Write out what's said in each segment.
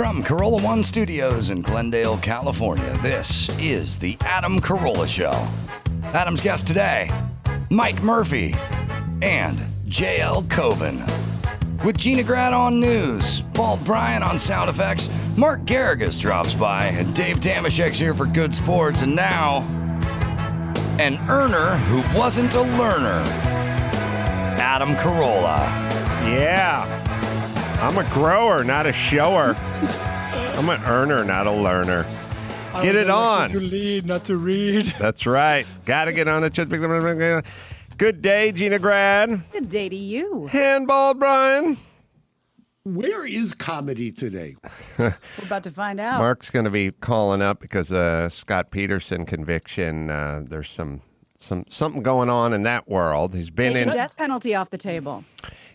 From Carolla One Studios in Glendale, California, this is the Adam Carolla Show. Adam's guest today, Mike Murphy and JL Cauvin. With Gina Grad on news, Bald Bryan on sound effects, Mark Geragos drops by, and Dave Damashek's here for good sports, and now, an earner who wasn't a learner, Adam Carolla. Yeah, I'm a grower, not a shower. I'm an earner, not a learner. Get it on. To lead, not to read. That's right. Got to get on it. Good day, Gina Grad. Good day to you. Handball, Brian. Where is comedy today? We're about to find out. Mark's going to be calling up because Scott Peterson conviction. There's something going on in that world. He's been Take in the death penalty off the table.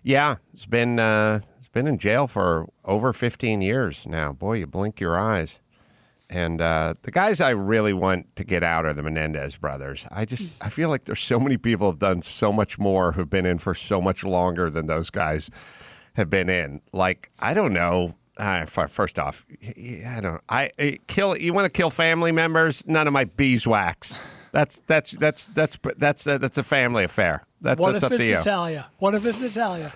Yeah, he's been in jail for over 15 years now. Boy, you blink your eyes. And the guys I really want to get out are the Menendez brothers. I feel like there's so many people who've done so much more who've been in for so much longer than those guys have been in. Like, I don't know. First off, I don't. You want to kill family members? None of my beeswax. That's a family affair. That's What if up to you. it's Natalia? What if it's Natalia?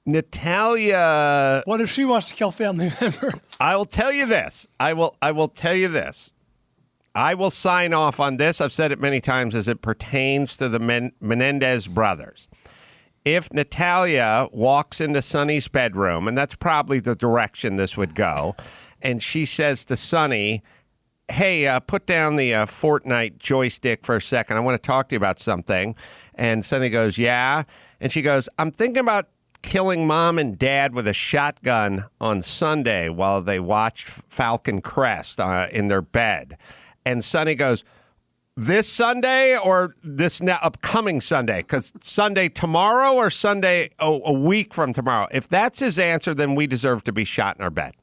Natalia. What if she wants to kill family members? I will tell you this. I will tell you this. I will sign off on this. I've said it many times as it pertains to the Menendez brothers. If Natalia walks into Sonny's bedroom, and that's probably the direction this would go, and she says to Sonny, hey, put down the Fortnite joystick for a second. I want to talk to you about something. And Sonny goes, yeah. And she goes, I'm thinking about killing mom and dad with a shotgun on Sunday while they watched Falcon Crest in their bed. And Sonny goes, this Sunday or this upcoming Sunday? Because Sunday tomorrow or Sunday a week from tomorrow? If that's his answer, then we deserve to be shot in our bed.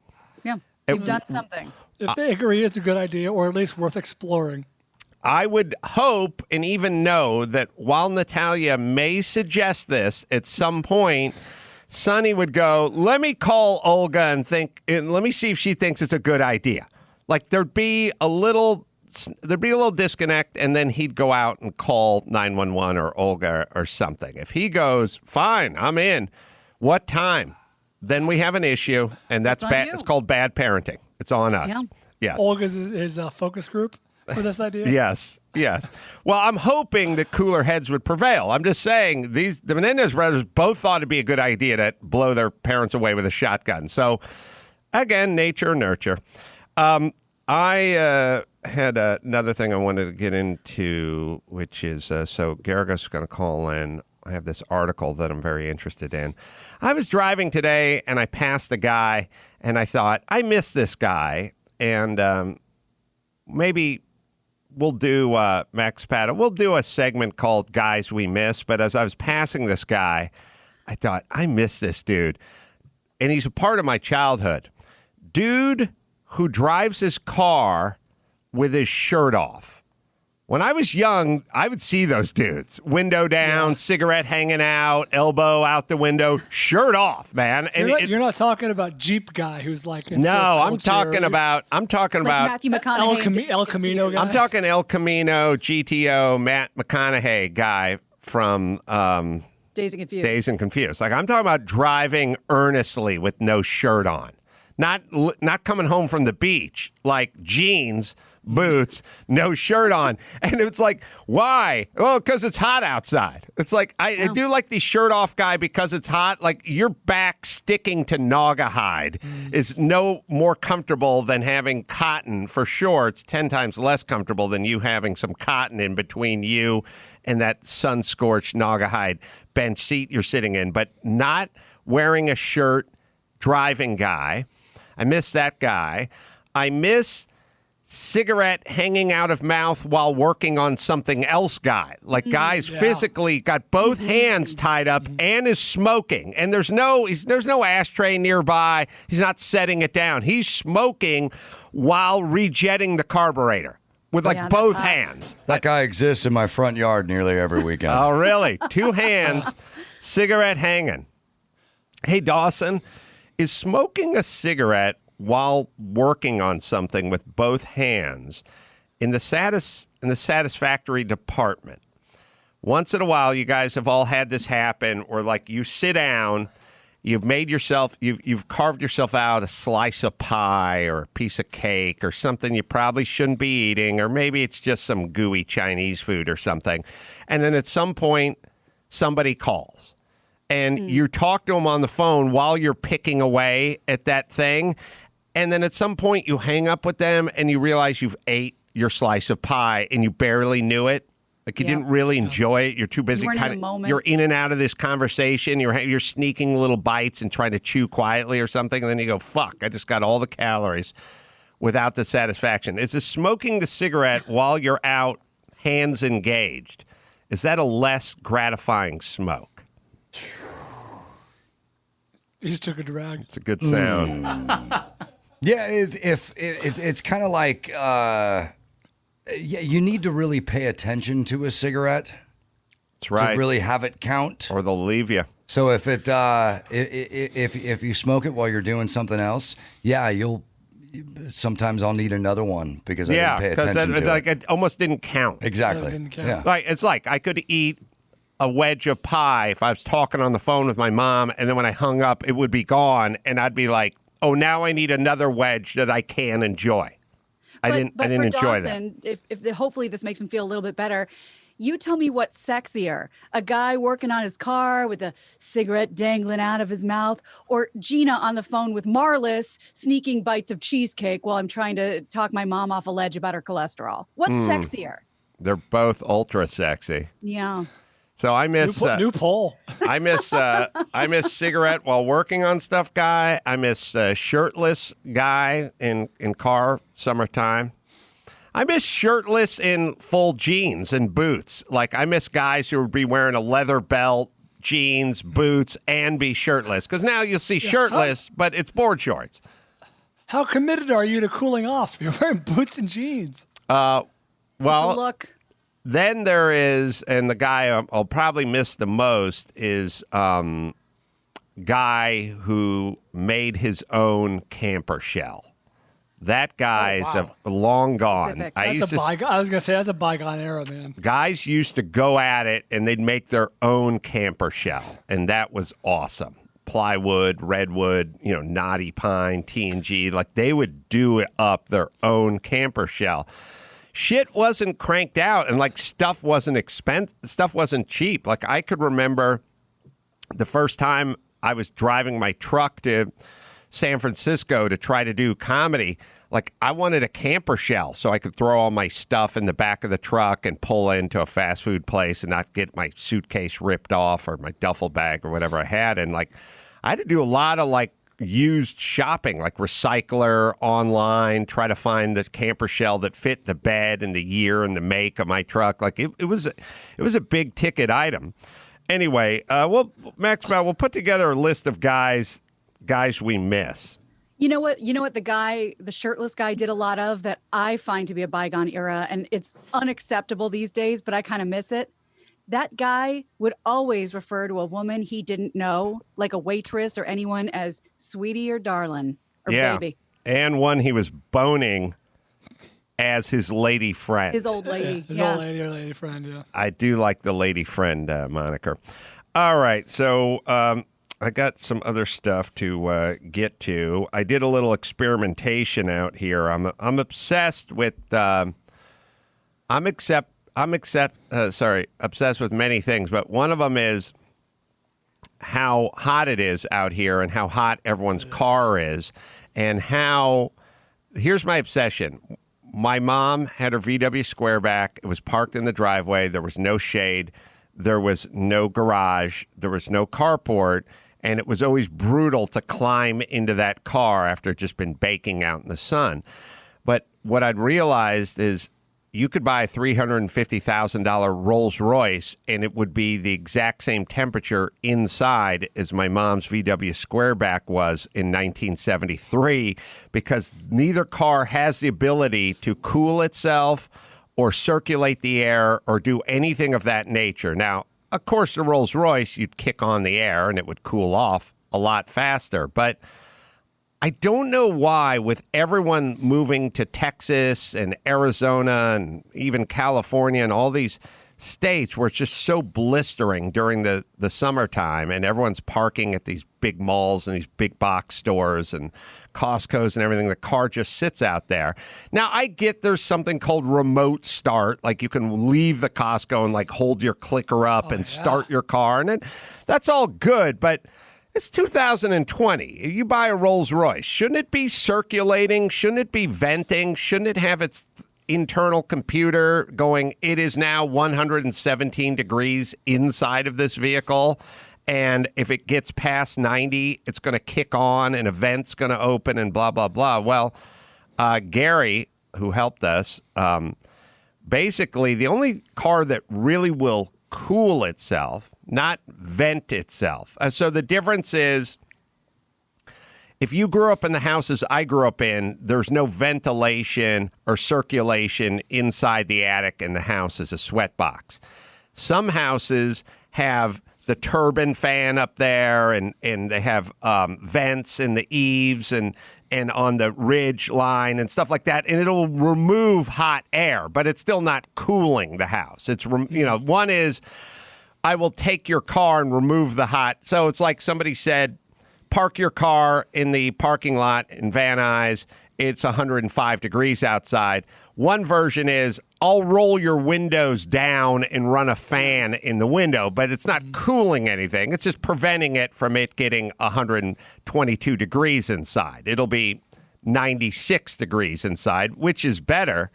Yeah, you've done something. If they agree it's a good idea or at least worth exploring. I would hope and even know that while Natalia may suggest this at some point, Sonny would go, let me call Olga and let me see if she thinks it's a good idea. Like there'd be a little disconnect, and then he'd go out and call 911 or Olga or something. If he goes, fine, I'm in. What time? Then we have an issue, and that's bad. It's called bad parenting. It's on us. Yeah. Yes. Olga's is a focus group for this idea? Yes. Well, I'm hoping that cooler heads would prevail. I'm just saying the Menendez brothers both thought it'd be a good idea to blow their parents away with a shotgun. So, again, nature, nurture. I had another thing I wanted to get into, which is, so Geragos is going to call in. I have this article that I'm very interested in. I was driving today, and I passed a guy, and I thought, I miss this guy, and maybe we'll do, Max Pata, we'll do a segment called Guys We Miss, but as I was passing this guy, I thought, I miss this dude, and he's a part of my childhood. Dude who drives his car with his shirt off. When I was young, I would see those dudes. Window down, cigarette hanging out, elbow out the window, shirt off, man. And you're not talking about Jeep guy who's like in no, surf I'm talking about Matthew McConaughey. El Camino guy. I'm talking El Camino, GTO, Matt McConaughey guy from Dazed and Confused. Dazed and Confused. Like I'm talking about driving earnestly with no shirt on. Not coming home from the beach, like jeans, boots, no shirt on. And it's like, why? Oh, because it's hot outside. It's like, I do like the shirt off guy because it's hot. Like your back sticking to Naga hide is no more comfortable than having cotton. For sure, it's 10 times less comfortable than you having some cotton in between you and that sun-scorched Naga hide bench seat you're sitting in. But not wearing a shirt, driving guy. I miss that guy. I miss cigarette hanging out of mouth while working on something else guy. Like guys physically got both hands tied up and is smoking. And there's no ashtray nearby. He's not setting it down. He's smoking while rejetting the carburetor with both hands. That guy exists in my front yard nearly every weekend. Oh, really? Two hands, cigarette hanging. Hey, Dawson, is smoking a cigarette while working on something with both hands in the satisfactory department. Once in a while, you guys have all had this happen, or like you sit down, you've carved yourself out a slice of pie or a piece of cake or something you probably shouldn't be eating, or maybe it's just some gooey Chinese food or something. And then at some point, somebody calls. And you talk to them on the phone while you're picking away at that thing. And then at some point, you hang up with them and you realize you've ate your slice of pie and you barely knew it. Like you didn't really enjoy it. You're too busy. You're in and out of this conversation. You're sneaking little bites and trying to chew quietly or something. And then you go, fuck, I just got all the calories without the satisfaction. Is it smoking the cigarette while you're out, hands engaged? Is that a less gratifying smoke? He just took a drag. It's a good sound. Yeah, if it's kind of like... you need to really pay attention to a cigarette. That's right. To really have it count, or they'll leave you. So if you smoke it while you're doing something else, sometimes I'll need another one because I didn't pay attention to it. It almost didn't count. Exactly. It didn't count. Yeah. Like it's like I could eat a wedge of pie if I was talking on the phone with my mom, and then when I hung up, it would be gone, and I'd be like, "Oh, now I need another wedge that I can enjoy." I didn't enjoy Dawson, that. If hopefully this makes him feel a little bit better. You tell me what's sexier, a guy working on his car with a cigarette dangling out of his mouth, or Gina on the phone with Marlis sneaking bites of cheesecake while I'm trying to talk my mom off a ledge about her cholesterol. What's sexier? They're both ultra sexy. Yeah. So I miss New poll. I miss cigarette while working on stuff guy. I miss shirtless guy in car summertime. I miss shirtless in full jeans and boots. Like I miss guys who would be wearing a leather belt, jeans, boots, and be shirtless. Because now you'll see shirtless, but it's board shorts. How committed are you to cooling off? You're wearing boots and jeans. Well, Look. then there is, and the guy I'll probably miss the most is guy who made his own camper shell. That guy's long gone. Specific. I was going to say that's a bygone era, man. Guys used to go at it and they'd make their own camper shell, and that was awesome. Plywood, redwood, knotty pine, TNG, like they would do up their own camper shell. Shit wasn't cranked out, and like stuff wasn't expensive. Stuff wasn't cheap. Like I could remember the first time I was driving my truck to San Francisco to try to do comedy. Like I wanted a camper shell so I could throw all my stuff in the back of the truck and pull into a fast food place and not get my suitcase ripped off or my duffel bag or whatever I had. And like I had to do a lot of like used shopping, like Recycler, online, try to find the camper shell that fit the bed and the year and the make of my truck. Like it was a big ticket item. Anyway, Maxwell, we'll put together a list of guys we miss. You know what the shirtless guy did a lot of that I find to be a bygone era, and it's unacceptable these days, but I kind of miss it. That guy would always refer to a woman he didn't know, like a waitress or anyone, as sweetie or darling or baby. And one he was boning as his lady friend. His old lady. His old lady or lady friend, yeah. I do like the lady friend moniker. All right, so I got some other stuff to get to. I did a little experimentation out here. I'm obsessed with obsessed with many things, but one of them is how hot it is out here and how hot everyone's car is, and how here's my obsession. My mom had her VW Squareback. It was parked in the driveway. There was no shade. There was no garage. There was no carport. And it was always brutal to climb into that car after just been baking out in the sun. But what I'd realized is you could buy a $350,000 Rolls Royce and it would be the exact same temperature inside as my mom's VW Squareback was in 1973, because neither car has the ability to cool itself or circulate the air or do anything of that nature. Now, of course, the Rolls Royce, you'd kick on the air and it would cool off a lot faster. But I don't know why, with everyone moving to Texas and Arizona and even California and all these states where it's just so blistering during the summertime and everyone's parking at these big malls and these big box stores and Costco's and everything, the car just sits out there. Now, I get there's something called remote start, like you can leave the Costco and like hold your clicker up and start your car, and that's all good, but it's 2020. You buy a Rolls Royce. Shouldn't it be circulating? Shouldn't it be venting? Shouldn't it have its internal computer going, it is now 117 degrees inside of this vehicle, and if it gets past 90, it's going to kick on and a vent's going to open and blah, blah, blah. Well, Gary, who helped us, basically the only car that really will cool itself, not vent itself. So the difference is, if you grew up in the houses I grew up in, there's no ventilation or circulation inside the attic, and the house is a sweat box. Some houses have the turbine fan up there, and they have vents in the eaves and on the ridge line and stuff like that, and it'll remove hot air, but it's still not cooling the house. It's, one is, I will take your car and remove the hot. So it's like somebody said, park your car in the parking lot in Van Nuys. It's 105 degrees outside. One version is, I'll roll your windows down and run a fan in the window, but it's not cooling anything. It's just preventing it from it getting 122 degrees inside. It'll be 96 degrees inside, which is better,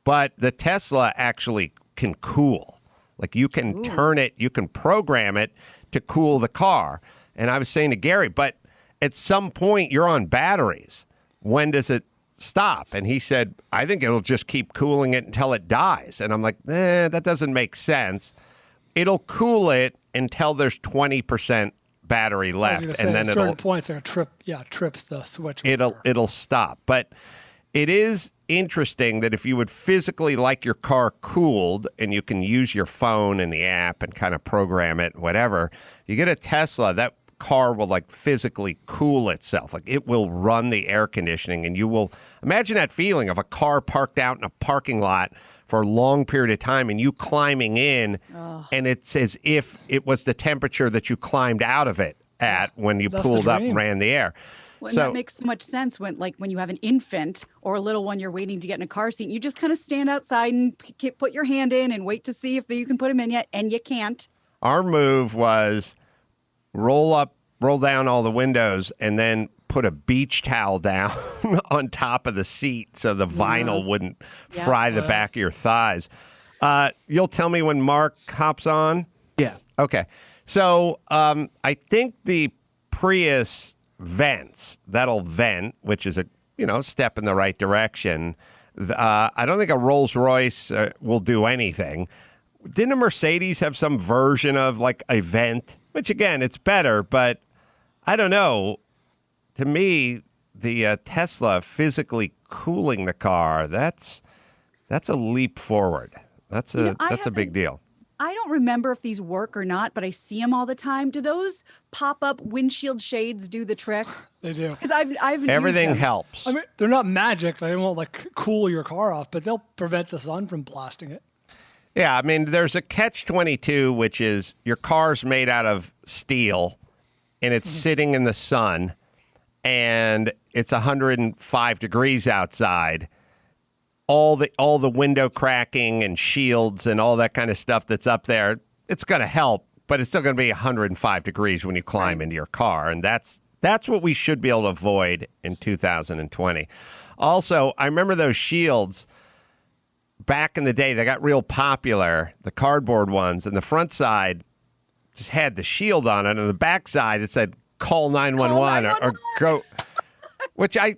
but the Tesla actually can cool. Like, you can turn it, you can program it to cool the car. And I was saying to Gary, but at some point you're on batteries. When does it stop? And he said, I think it'll just keep cooling it until it dies. And I'm like, that doesn't make sense. It'll cool it until there's 20% battery left, and then at certain points like trips the switch. It'll stop. But it is interesting that if you would physically like your car cooled, and you can use your phone and the app and kind of program it, whatever, you get a Tesla, that car will like physically cool itself. Like, it will run the air conditioning, and you will imagine that feeling of a car parked out in a parking lot for a long period of time and you climbing in, and it's as if it was the temperature that you climbed out of it at when you pulled up and ran the air. Well, that makes so much sense when you have an infant or a little one you're waiting to get in a car seat. You just kind of stand outside and put your hand in and wait to see if you can put him in yet, and you can't. Our move was roll down all the windows, and then put a beach towel down on top of the seat so the vinyl wouldn't fry the back of your thighs. You'll tell me when Mark hops on? Yeah. Okay. So I think the Prius vents. That'll vent, which is a step in the right direction. I don't think a Rolls Royce will do anything. Didn't a Mercedes have some version of like a vent? Which, again, it's better, but I don't know. To me, the Tesla physically cooling the car, that's a leap forward. That's a big deal. I don't remember if these work or not, but I see them all the time. Do those pop-up windshield shades do the trick? They do. Because I've Everything used them. helps. I mean, they're not magic. They won't like cool your car off, but they'll prevent the sun from blasting it. Yeah, I mean, there's a catch-22, which is your car's made out of steel, and it's sitting in the sun, and it's 105 degrees outside. All the window cracking and shields and all that kind of stuff that's up there, it's going to help, but it's still going to be 105 degrees when you climb into your car, and that's what we should be able to avoid in 2020. Also, I remember those shields. Back in the day, they got real popular, the cardboard ones, and the front side just had the shield on it, and the back side it said call 911 or go, which I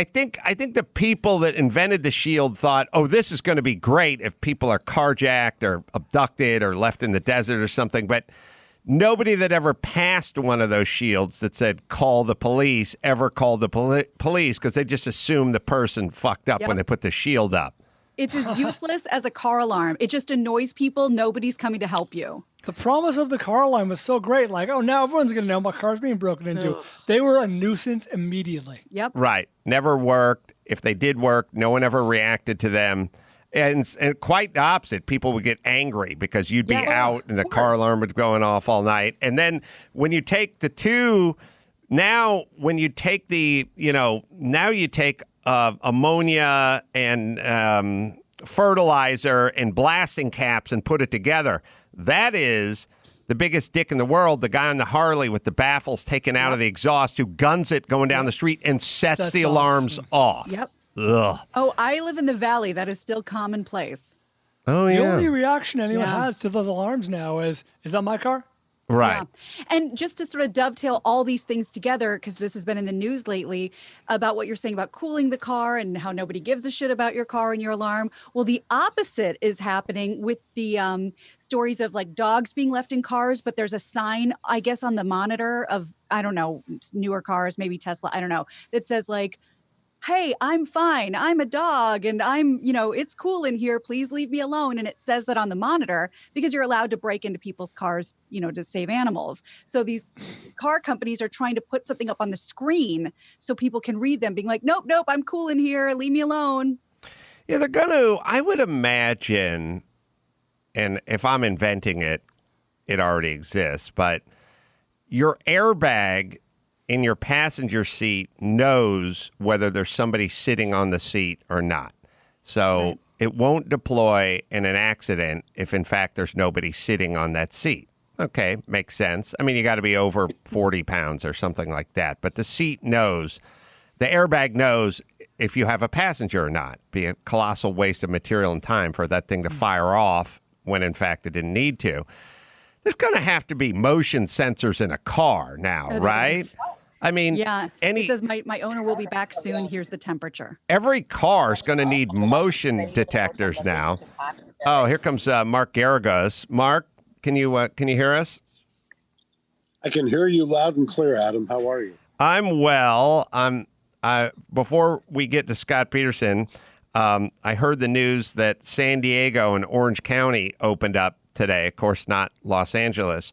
think the people that invented the shield thought, oh, this is going to be great if people are carjacked or abducted or left in the desert or something, but nobody that ever passed one of those shields that said call the police ever called the police, because they just assumed the person fucked up when they put the shield up. It's as useless as a car alarm. It just annoys people. Nobody's coming to help you. The promise of the car alarm was so great. Like, oh, now everyone's going to know my car's being broken into. They were a nuisance immediately. Yep. Right. Never worked. If they did work, no one ever reacted to them. And quite the opposite. People would get angry because you'd be out and the car alarm was going off all night. And then when you take the two, now when you take now you take ammonia and fertilizer and blasting caps and put it together. That is the biggest dick in the world, the guy on the Harley with the baffles taken out of the exhaust who guns it going down the street and sets the alarms off. Yep. Ugh. Oh, I live in the valley. That is still commonplace. Oh, The yeah. only reaction anyone has to those alarms now is that my car? Right. Yeah. And just to sort of dovetail all these things together, because this has been in the news lately about what you're saying about cooling the car and how nobody gives a shit about your car and your alarm. Well, the opposite is happening with the stories of like dogs being left in cars, but there's a sign, I guess, on the monitor of, I don't know, newer cars, maybe Tesla, I don't know, that says like, hey, I'm fine. I'm a dog and it's cool in here. Please leave me alone. And it says that on the monitor because you're allowed to break into people's cars, to save animals. So these car companies are trying to put something up on the screen so people can read them being like, nope, I'm cool in here. Leave me alone. Yeah, they're going to, I would imagine, and if I'm inventing it, it already exists, but your airbag in your passenger seat knows whether there's somebody sitting on the seat or not. So it won't deploy in an accident if, in fact, there's nobody sitting on that seat. Okay, makes sense. I mean, you got to be over 40 pounds or something like that. But the seat knows, the airbag knows if you have a passenger or not. Be a colossal waste of material and time for that thing to fire off when, in fact, it didn't need to. There's going to have to be motion sensors in a car now, right? I mean, it says my owner will be back soon. Here's the temperature. Every car is going to need motion detectors now. Oh, here comes Mark Geragos. Mark, can you hear us? I can hear you loud and clear, Adam. How are you? I'm well. Before we get to Scott Peterson, I heard the news that San Diego and Orange County opened up today. Of course, not Los Angeles.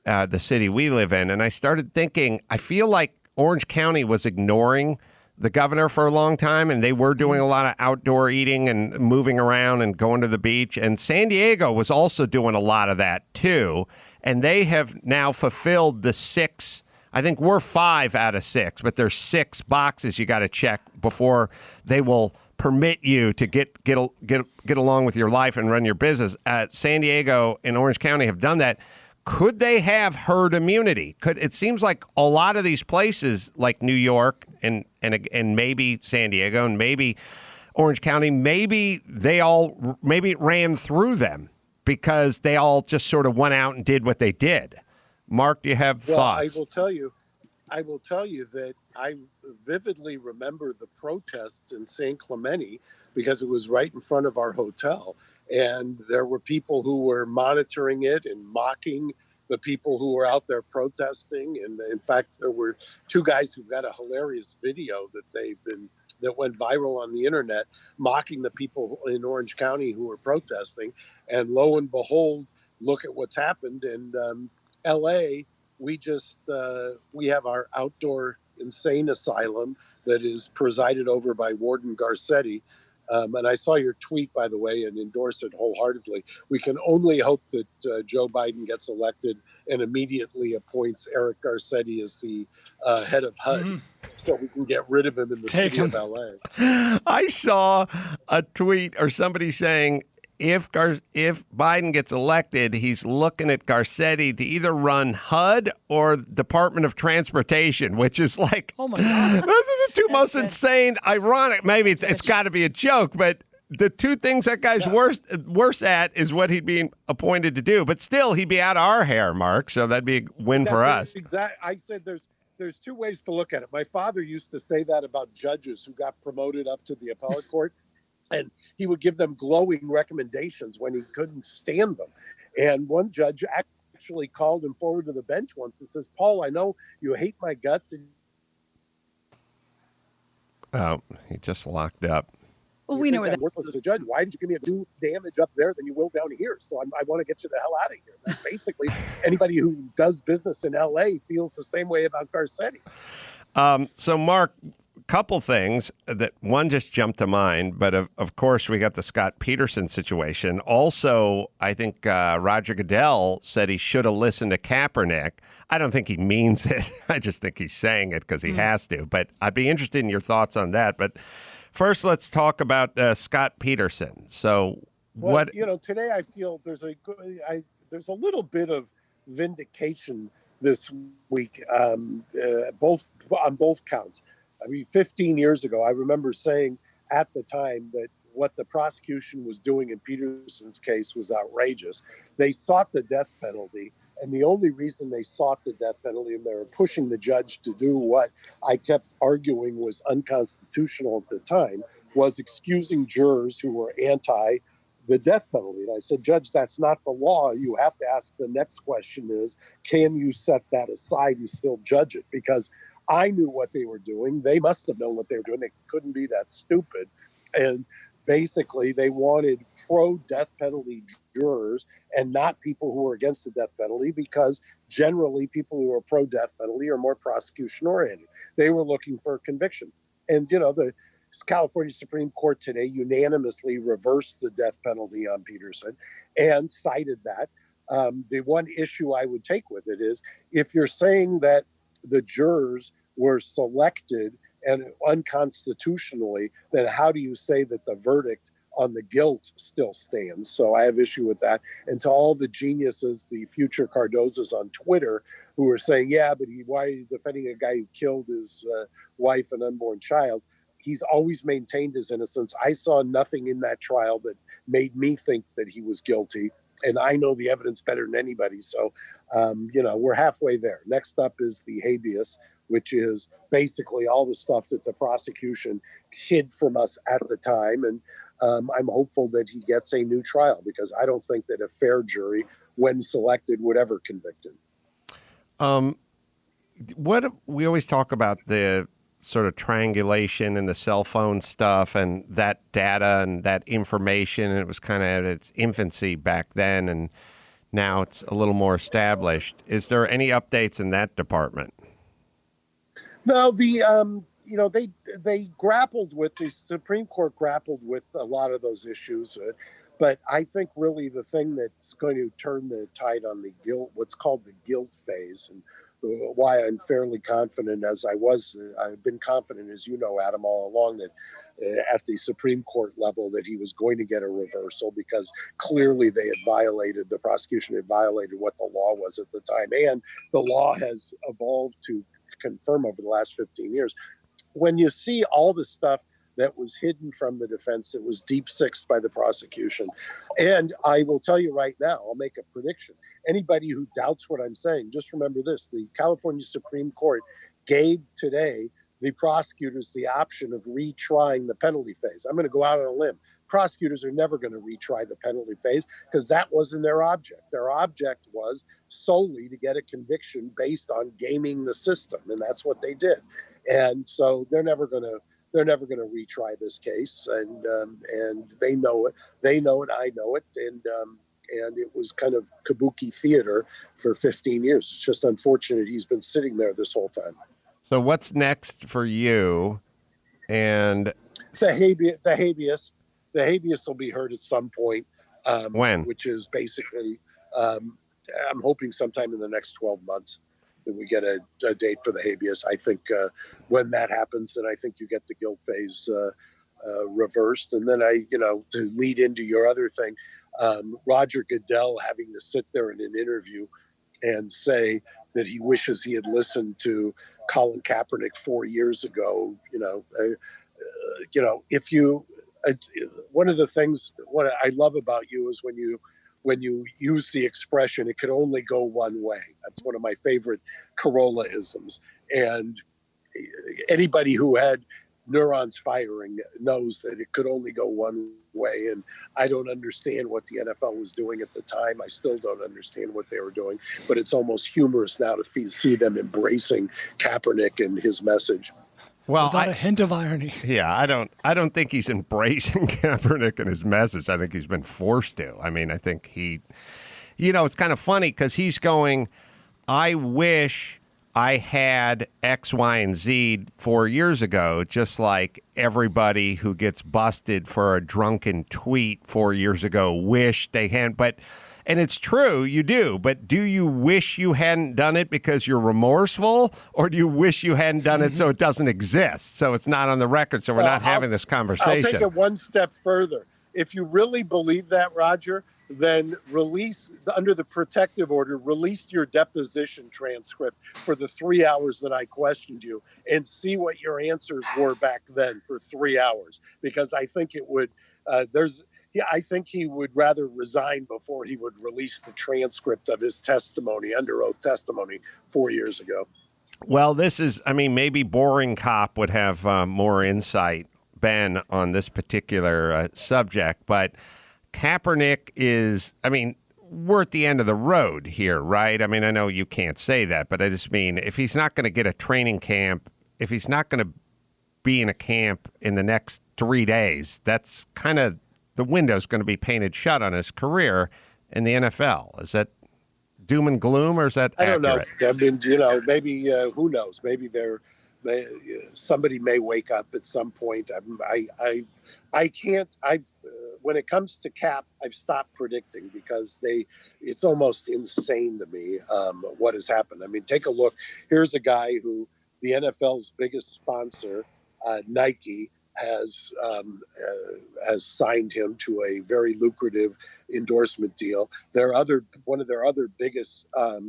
The city we live in. And I started thinking, I feel like Orange County was ignoring the governor for a long time, and they were doing a lot of outdoor eating and moving around and going to the beach. And San Diego was also doing a lot of that, too. And they have now fulfilled the 6, I think we're 5 out of 6, but there's 6 boxes you got to check before they will permit you to get along with your life and run your business. San Diego and Orange County have done that. Could they have herd immunity? It seems like a lot of these places, like New York and maybe San Diego and maybe Orange County, maybe it ran through them because they all just sort of went out and did what they did. Mark, do you have thoughts? I will tell you that I vividly remember the protests in San Clemente because it was right in front of our hotel. And there were people who were monitoring it and mocking the people who were out there protesting. And in fact, there were 2 guys who got a hilarious video that went viral on the internet, mocking the people in Orange County who were protesting. And lo and behold, look at what's happened. And LA, we have our outdoor insane asylum that is presided over by Warden Garcetti. And I saw your tweet, by the way, and endorse it wholeheartedly. We can only hope that Joe Biden gets elected and immediately appoints Eric Garcetti as the head of HUD so we can get rid of him in the city of LA. I saw a tweet or somebody saying if Biden gets elected, he's looking at Garcetti to either run HUD or Department of Transportation, which is like, oh my God, those are the 2 most insane, ironic. Maybe it's got to be a joke, but the 2 things that guy's worse at is what he'd be appointed to do. But still, he'd be out of our hair, Mark. So that'd be a win for us. Exactly. I said there's 2 ways to look at it. My father used to say that about judges who got promoted up to the appellate court. And he would give them glowing recommendations when he couldn't stand them. And one judge actually called him forward to the bench once and says, Paul, I know you hate my guts. Oh, he just locked up. Well, You we know think where I'm that. worthless as a judge. Why did you give me a do damage up there than you will down here? So I want to get you the hell out of here. That's basically anybody who does business in L.A. feels the same way about Garcetti. So, Mark, couple things that one just jumped to mind, but of course we got the Scott Peterson situation. Also, I think Roger Goodell said he should have listened to Kaepernick. I don't think he means it. I just think he's saying it because he has to. But I'd be interested in your thoughts on that. But first, let's talk about Scott Peterson. So, Well, today I feel there's a little bit of vindication this week, both on both counts. I mean, 15 years ago, I remember saying at the time that what the prosecution was doing in Peterson's case was outrageous. They sought the death penalty, and the only reason they sought the death penalty, and they were pushing the judge to do what I kept arguing was unconstitutional at the time, was excusing jurors who were anti the death penalty. And I said, Judge, that's not the law. You have to ask the next question is, can you set that aside and still judge it? Because I knew what they were doing. They must have known what they were doing. They couldn't be that stupid. And basically, they wanted pro-death penalty jurors and not people who were against the death penalty, because generally people who are pro-death penalty are more prosecution-oriented. They were looking for a conviction. And, the California Supreme Court today unanimously reversed the death penalty on Peterson and cited that. The one issue I would take with it is, if you're saying that the jurors were selected and unconstitutionally, then how do you say that the verdict on the guilt still stands? So I have issue with that. And to all the geniuses, the future Cardozas on Twitter, who are saying, yeah, but why are you defending a guy who killed his wife and unborn child? He's always maintained his innocence. I saw nothing in that trial that made me think that he was guilty. And I know the evidence better than anybody. So, we're halfway there. Next up is the habeas, which is basically all the stuff that the prosecution hid from us at the time. And I'm hopeful that he gets a new trial, because I don't think that a fair jury, when selected, would ever convict him. What we always talk about, the sort of triangulation and the cell phone stuff and that data and that information, and it was kind of at its infancy back then, and now it's a little more established. Is there any updates in that department? No, they grappled with, the Supreme Court grappled with a lot of those issues, but I think really the thing that's going to turn the tide on the guilt, what's called the guilt phase, and why I'm fairly confident, I've been confident, as you know, Adam, all along, that at the Supreme Court level that he was going to get a reversal, because clearly the prosecution had violated what the law was at the time. And the law has evolved to confirm over the last 15 years. When you see all the stuff that was hidden from the defense, it was deep sixed by the prosecution. And I will tell you right now, I'll make a prediction. Anybody who doubts what I'm saying, just remember this: the California Supreme Court gave today the prosecutors the option of retrying the penalty phase. I'm going to go out on a limb. Prosecutors are never going to retry the penalty phase, because that wasn't their object. Their object was solely to get a conviction based on gaming the system, and that's what they did. And so they're never going to retry this case, and they know it. They know it. I know it, and it was kind of kabuki theater for 15 years. It's just unfortunate he's been sitting there this whole time. So what's next for you? And the habeas will be heard at some point. When? Which is basically, I'm hoping sometime in the next 12 months that we get a date for the habeas. I think when that happens, then I think you get the guilt phase reversed. And then to lead into your other thing, Roger Goodell having to sit there in an interview and say that he wishes he had listened to Colin Kaepernick 4 years ago. One of the things what I love about you is when you use the expression, it could only go one way. That's one of my favorite Carolla-isms. And anybody who had neurons firing knows that it could only go one way. And I don't understand what the NFL was doing at the time. I still don't understand what they were doing, but it's almost humorous now to see them embracing Kaepernick and his message. Well, without a hint of irony. Yeah, I don't think he's embracing Kaepernick and his message. I think he's been forced to. I mean, I think he, it's kind of funny because he's going, I wish I had X, Y, and Z 4 years ago, just like everybody who gets busted for a drunken tweet 4 years ago wished they hadn't. And it's true, you do. But do you wish you hadn't done it because you're remorseful, or do you wish you hadn't done it so it doesn't exist, so it's not on the record, so we're not having this conversation? I'll take it one step further. If you really believe that, Roger, then release, under the protective order, release your deposition transcript for the 3 hours that I questioned you and see what your answers were back then for 3 hours. Because I think it would, I think he would rather resign before he would release the transcript of his testimony, under oath testimony 4 years ago. Well, maybe Boring Cop would have more insight, Ben, on this particular subject, but Kaepernick is, we're at the end of the road here, right? I mean, I know you can't say that, but I just mean, if he's not going to get a training camp, if he's not going to be in a camp in the next 3 days, that's kind of, the window's going to be painted shut on his career in the NFL. Is that doom and gloom, or is that accurate? I don't know. I mean, maybe, who knows? Maybe somebody may wake up at some point. I can't. When it comes to Cap, I've stopped predicting because it's almost insane to me what has happened. I mean, take a look. Here's a guy who the NFL's biggest sponsor, Nike, has signed him to a very lucrative endorsement deal. One of their other biggest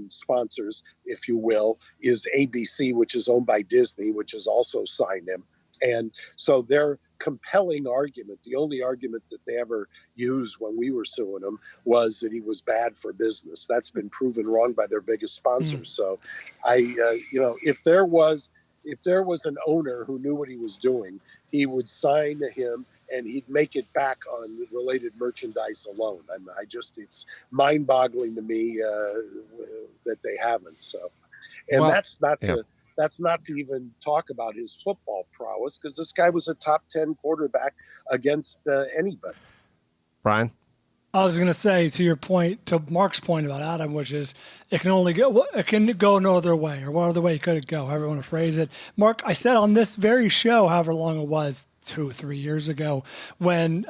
sponsors, if you will, is ABC, which is owned by Disney, which has also signed him. And so their compelling argument, the only argument that they ever used when we were suing them, was that he was bad for business. That's been proven wrong by their biggest sponsors. So if there was an owner who knew what he was doing, he would sign him and he'd make it back on related merchandise alone. It's mind-boggling to me that they haven't. So, and that's not to even talk about his football prowess, because this guy was a top 10 quarterback against anybody. Brian? I was going to say, to your point, to Mark's point about Adam, which is it can go no other way, or what other way could it go, however you want to phrase it. Mark, I said on this very show, however long it was, 2 or 3 years ago, when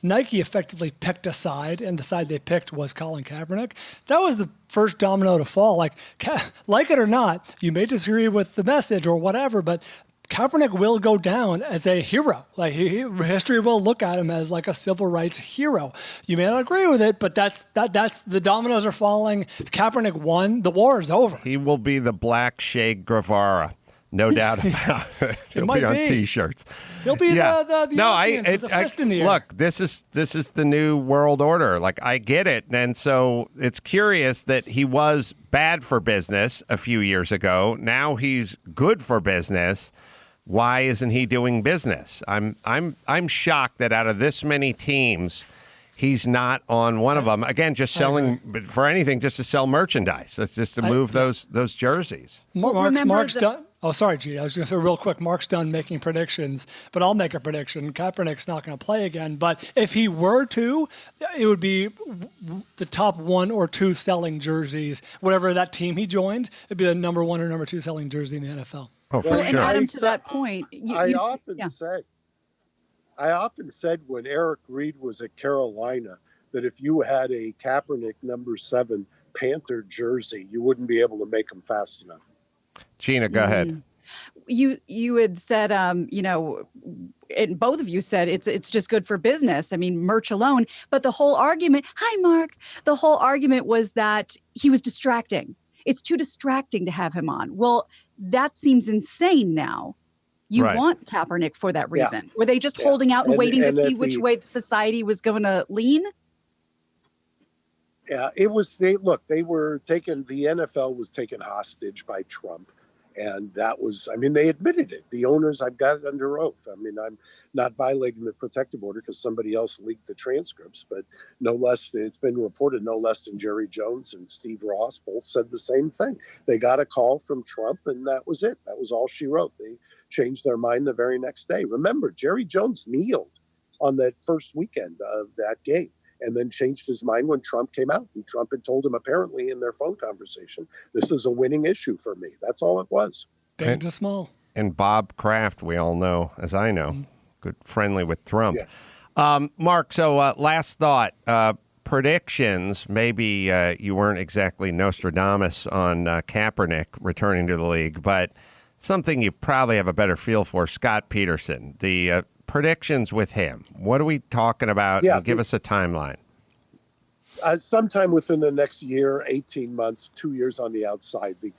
Nike effectively picked a side, and the side they picked was Colin Kaepernick. That was the first domino to fall. Like it or not, you may disagree with the message or whatever, but Kaepernick will go down as a hero. Like history will look at him as like a civil rights hero. You may not agree with it, but that's the dominoes are falling. Kaepernick won. The war is over. He will be the black Che Guevara. No doubt about it. He'll be on T-shirts. He'll be the fist in the air. Look, this is the new world order. Like, I get it, and so it's curious that he was bad for business a few years ago. Now he's good for business. Why isn't he doing business? I'm shocked that out of this many teams, he's not on one of them. Again, just selling for anything, just to sell merchandise. That's just to move those jerseys. Mark's done. Oh, sorry, Gina. I was going to say real quick, Mark's done making predictions, but I'll make a prediction. Kaepernick's not going to play again, but if he were to, it would be the top 1 or 2 selling jerseys. Whatever that team he joined, it'd be the number 1 or number 2 selling jersey in the NFL. Oh, for sure. And Adam, to that point, I often said when Eric Reed was at Carolina that if you had a Kaepernick number 7 Panther jersey, you wouldn't be able to make them fast enough. Gina, go ahead. You had said, and both of you said it's just good for business. I mean, merch alone. But the whole argument, hi, Mark, the whole argument was that he was distracting. It's too distracting to have him on. Well, that seems insane now. You want Kaepernick for that reason. Yeah. Were they just holding out and waiting to see which way the society was going to lean? Yeah, it was. The NFL was taken hostage by Trump. And that was, they admitted it. The owners, I've got it under oath. I'm not violating the protective order because somebody else leaked the transcripts, but no less, it's been reported, no less than Jerry Jones and Steve Ross both said the same thing. They got a call from Trump, and that was it. That was all she wrote. changed their mind the very next day. Remember, Jerry Jones kneeled on that first weekend of that game and then changed his mind when Trump came out. And Trump had told him, apparently, in their phone conversation, this is a winning issue for me. That's all it was. Big to small. And Bob Kraft, we all know, as I know, good friendly with Trump. Yeah. Mark, so last thought. Predictions, maybe you weren't exactly Nostradamus on Kaepernick returning to the league, but something you probably have a better feel for, Scott Peterson. The predictions with him. What are we talking about? Yeah, and give us a timeline. Sometime within the next year, 18 months, 2 years on the outside, the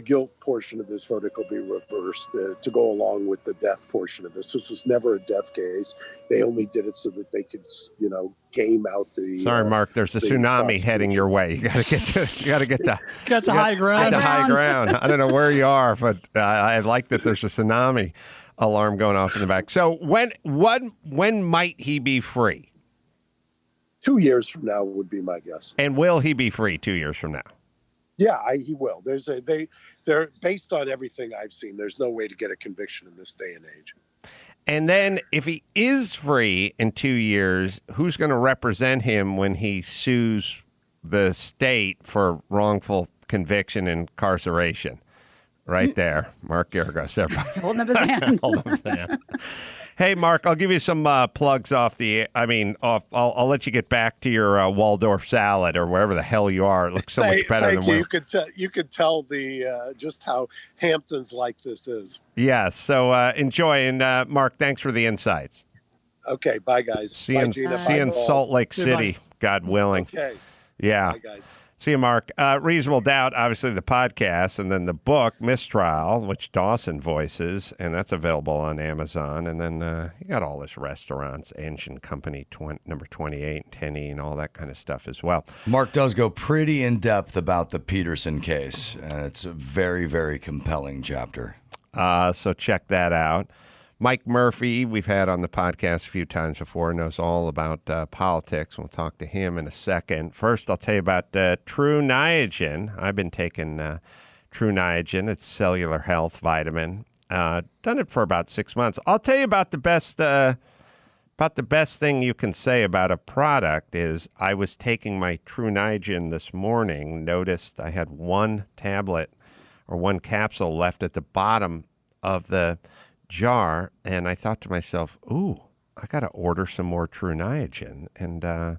guilt portion of this verdict will be reversed to go along with the death portion of this. This was never a death case. They only did it so that they could, game out the. Sorry, Mark. There's a tsunami heading your way. You got to get to. Get to high ground. Get to high ground. I don't know where you are, but I like that there's a tsunami alarm going off in the back. So when might he be free? 2 years from now would be my guess. And will he be free 2 years from now? Yeah, he will. They're based on everything I've seen. There's no way to get a conviction in this day and age. And then if he is free in 2 years, who's going to represent him when he sues the state for wrongful conviction and incarceration? Right there, Mark Geragos. Everybody. Holding up his hand. Hold up his hand. Hey, Mark, I'll give you some plugs off the. I'll let you get back to your Waldorf salad or wherever the hell you are. It looks so much better than you. You could tell the just how Hamptons like this is. Yes. So enjoy, and Mark, thanks for the insights. Okay, bye guys. See you in Salt Lake City, Goodbye. God willing. Okay. Yeah. Bye guys. See you, Mark. Reasonable Doubt, obviously the podcast, and then the book, Mistrial, which Dawson voices, and that's available on Amazon. And then you got all this restaurants, Engine Company, number 28, 10E, and all that kind of stuff as well. Mark does go pretty in-depth about the Peterson case, and it's a very, very compelling chapter. So check that out. Mike Murphy, we've had on the podcast a few times before, knows all about politics. We'll talk to him in a second. First, I'll tell you about True Niagen. I've been taking True Niagen. It's cellular health vitamin. Done it for about 6 months. I'll tell you about the best thing you can say about a product is I was taking my True Niagen this morning, noticed I had one tablet or one capsule left at the bottom of the jar, and I thought to myself, ooh, I got to order some more True Niagen. And I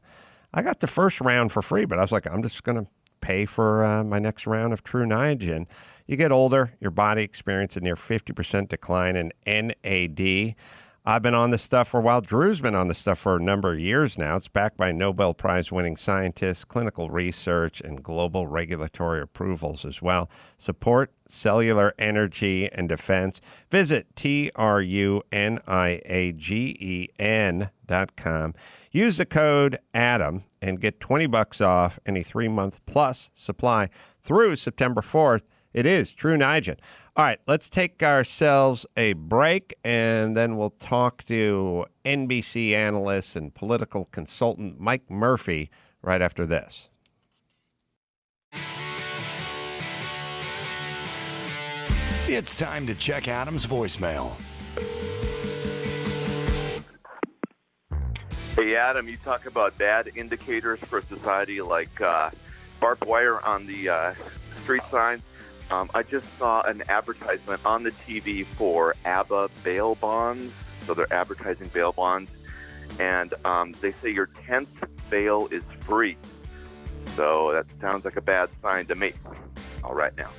got the first round for free, but I was like, I'm just going to pay for my next round of True Niagen. You get older, your body experiences a near 50% decline in NAD. I've been on this stuff for a while. Drew's been on this stuff for a number of years now. It's backed by Nobel Prize-winning scientists, clinical research, and global regulatory approvals as well. Support cellular energy and defense. Visit TRUNIAGEN.com. Use the code ADAM and get $20 off any 3-month plus supply through September 4th. It is True Niagen. All right, let's take ourselves a break, and then we'll talk to NBC analyst and political consultant Mike Murphy right after this. It's time to check Adam's voicemail. Hey, Adam, you talk about bad indicators for society like barbed wire on the street signs. I just saw an advertisement on the TV for ABBA bail bonds. So they're advertising bail bonds. And they say your 10th bail is free. So that sounds like a bad sign to me. All right now.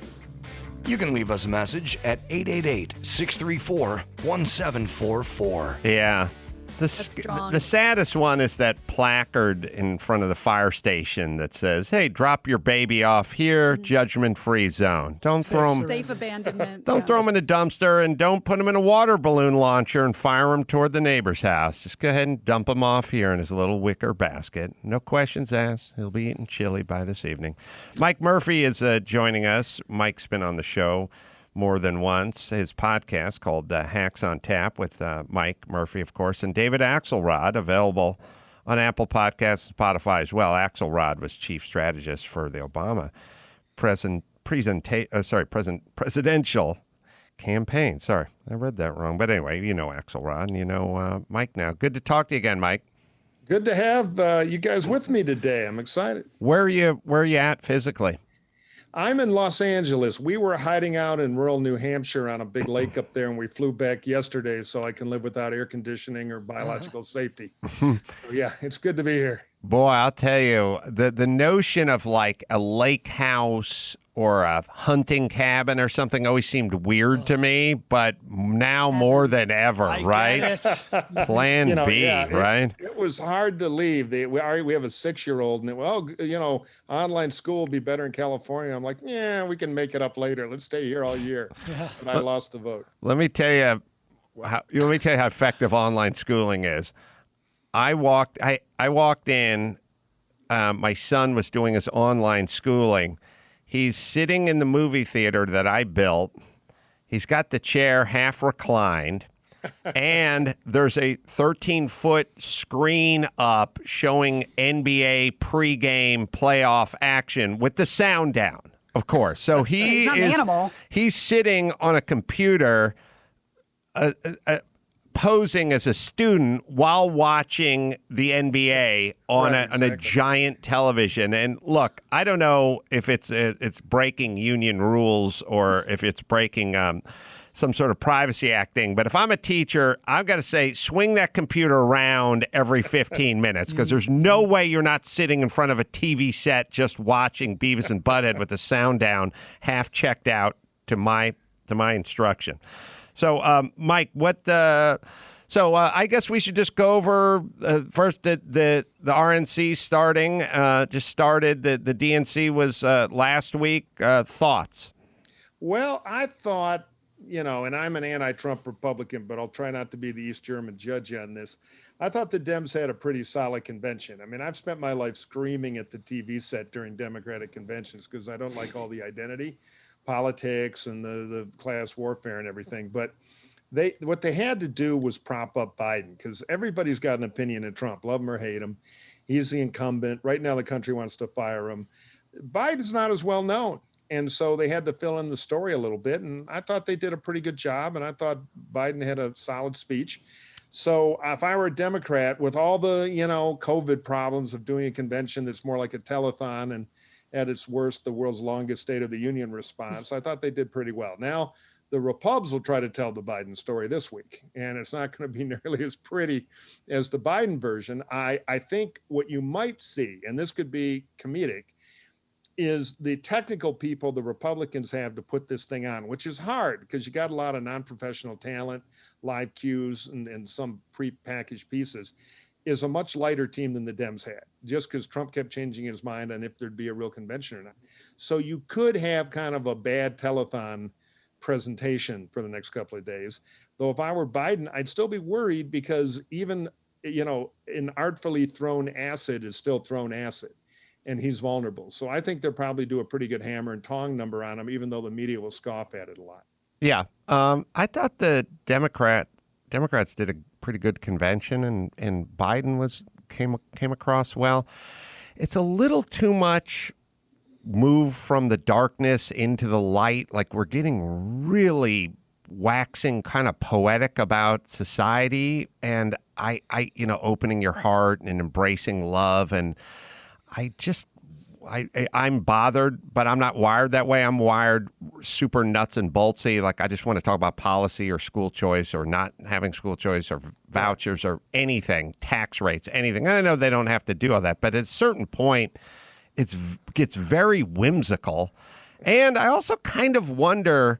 You can leave us a message at 888-634-1744. Yeah. strong. The saddest one is that placard in front of the fire station that says, hey, drop your baby off here, judgment-free zone. Don't throw them. Safe abandonment. Don't throw them in a dumpster, and don't put them in a water balloon launcher and fire them toward the neighbor's house. Just go ahead and dump them off here in his little wicker basket. No questions asked. He'll be eating chili by this evening. Mike Murphy is joining us. Mike's been on the show more than once. His podcast called Hacks on Tap with Mike Murphy, of course, and David Axelrod, available on Apple Podcasts and Spotify as well. Axelrod was chief strategist for the Obama presidential Campaign. Sorry, I read that wrong. But anyway, you know Axelrod and you know Mike now. Good to talk to you again, Mike. Good to have you guys with me today. I'm excited. Where are you at physically? I'm in Los Angeles. We were hiding out in rural New Hampshire on a big lake up there, and we flew back yesterday so I can live without air conditioning or biological safety. So, yeah, it's good to be here. Boy, I'll tell you, the notion of like a lake house or a hunting cabin or something always seemed weird to me, but now more than ever, right? Plan B, right? It was hard to leave. We have a 6-year-old, and online school will be better in California. I'm like, yeah, we can make it up later. Let's stay here all year. But I lost the vote. Let me tell you how effective online schooling is. I walked in. My son was doing his online schooling. He's sitting in the movie theater that I built. He's got the chair half reclined, and there's a 13-foot screen up showing NBA pregame playoff action with the sound down, of course. So he's sitting on a computer posing as a student while watching the NBA on a giant television. And look, I don't know if it's breaking union rules or if it's breaking some sort of Privacy Act thing. But if I'm a teacher, I've got to say, swing that computer around every 15 minutes because there's no way you're not sitting in front of a TV set just watching Beavis and Butthead with the sound down, half checked out to my instruction. So, Mike, I guess we should just go over first the RNC starting. Just started. The DNC was last week. Thoughts? Well, I thought, and I'm an anti-Trump Republican, but I'll try not to be the East German judge on this. I thought the Dems had a pretty solid convention. I mean, I've spent my life screaming at the TV set during Democratic conventions because I don't like all the identity politics and the class warfare and everything. But what they had to do was prop up Biden because everybody's got an opinion of Trump, love him or hate him. He's the incumbent. Right now, the country wants to fire him. Biden's not as well known. And so they had to fill in the story a little bit. And I thought they did a pretty good job. And I thought Biden had a solid speech. So if I were a Democrat with all the, COVID problems of doing a convention that's more like a telethon and at its worst, the world's longest State of the Union response, I thought they did pretty well. Now, the Repubs will try to tell the Biden story this week, and it's not going to be nearly as pretty as the Biden version. I think what you might see, and this could be comedic, is the technical people the Republicans have to put this thing on, which is hard because you got a lot of non-professional talent, live cues, and some pre-packaged pieces, is a much lighter team than the Dems had, just because Trump kept changing his mind on if there'd be a real convention or not. So you could have kind of a bad telethon presentation for the next couple of days. Though if I were Biden, I'd still be worried because even, an artfully thrown acid is still thrown acid, and he's vulnerable. So I think they'll probably do a pretty good hammer and tong number on him, even though the media will scoff at it a lot. Yeah. I thought the Democrats did a pretty good convention, and Biden came across well. It's a little too much move from the darkness into the light. Like we're getting really waxing kind of poetic about society, and I opening your heart and embracing love, and I'm bothered, but I'm not wired that way. I'm wired super nuts and boltsy. Like I just want to talk about policy or school choice or not having school choice or vouchers or anything, tax rates, anything. And I know they don't have to do all that, but at a certain point, it gets very whimsical. And I also kind of wonder,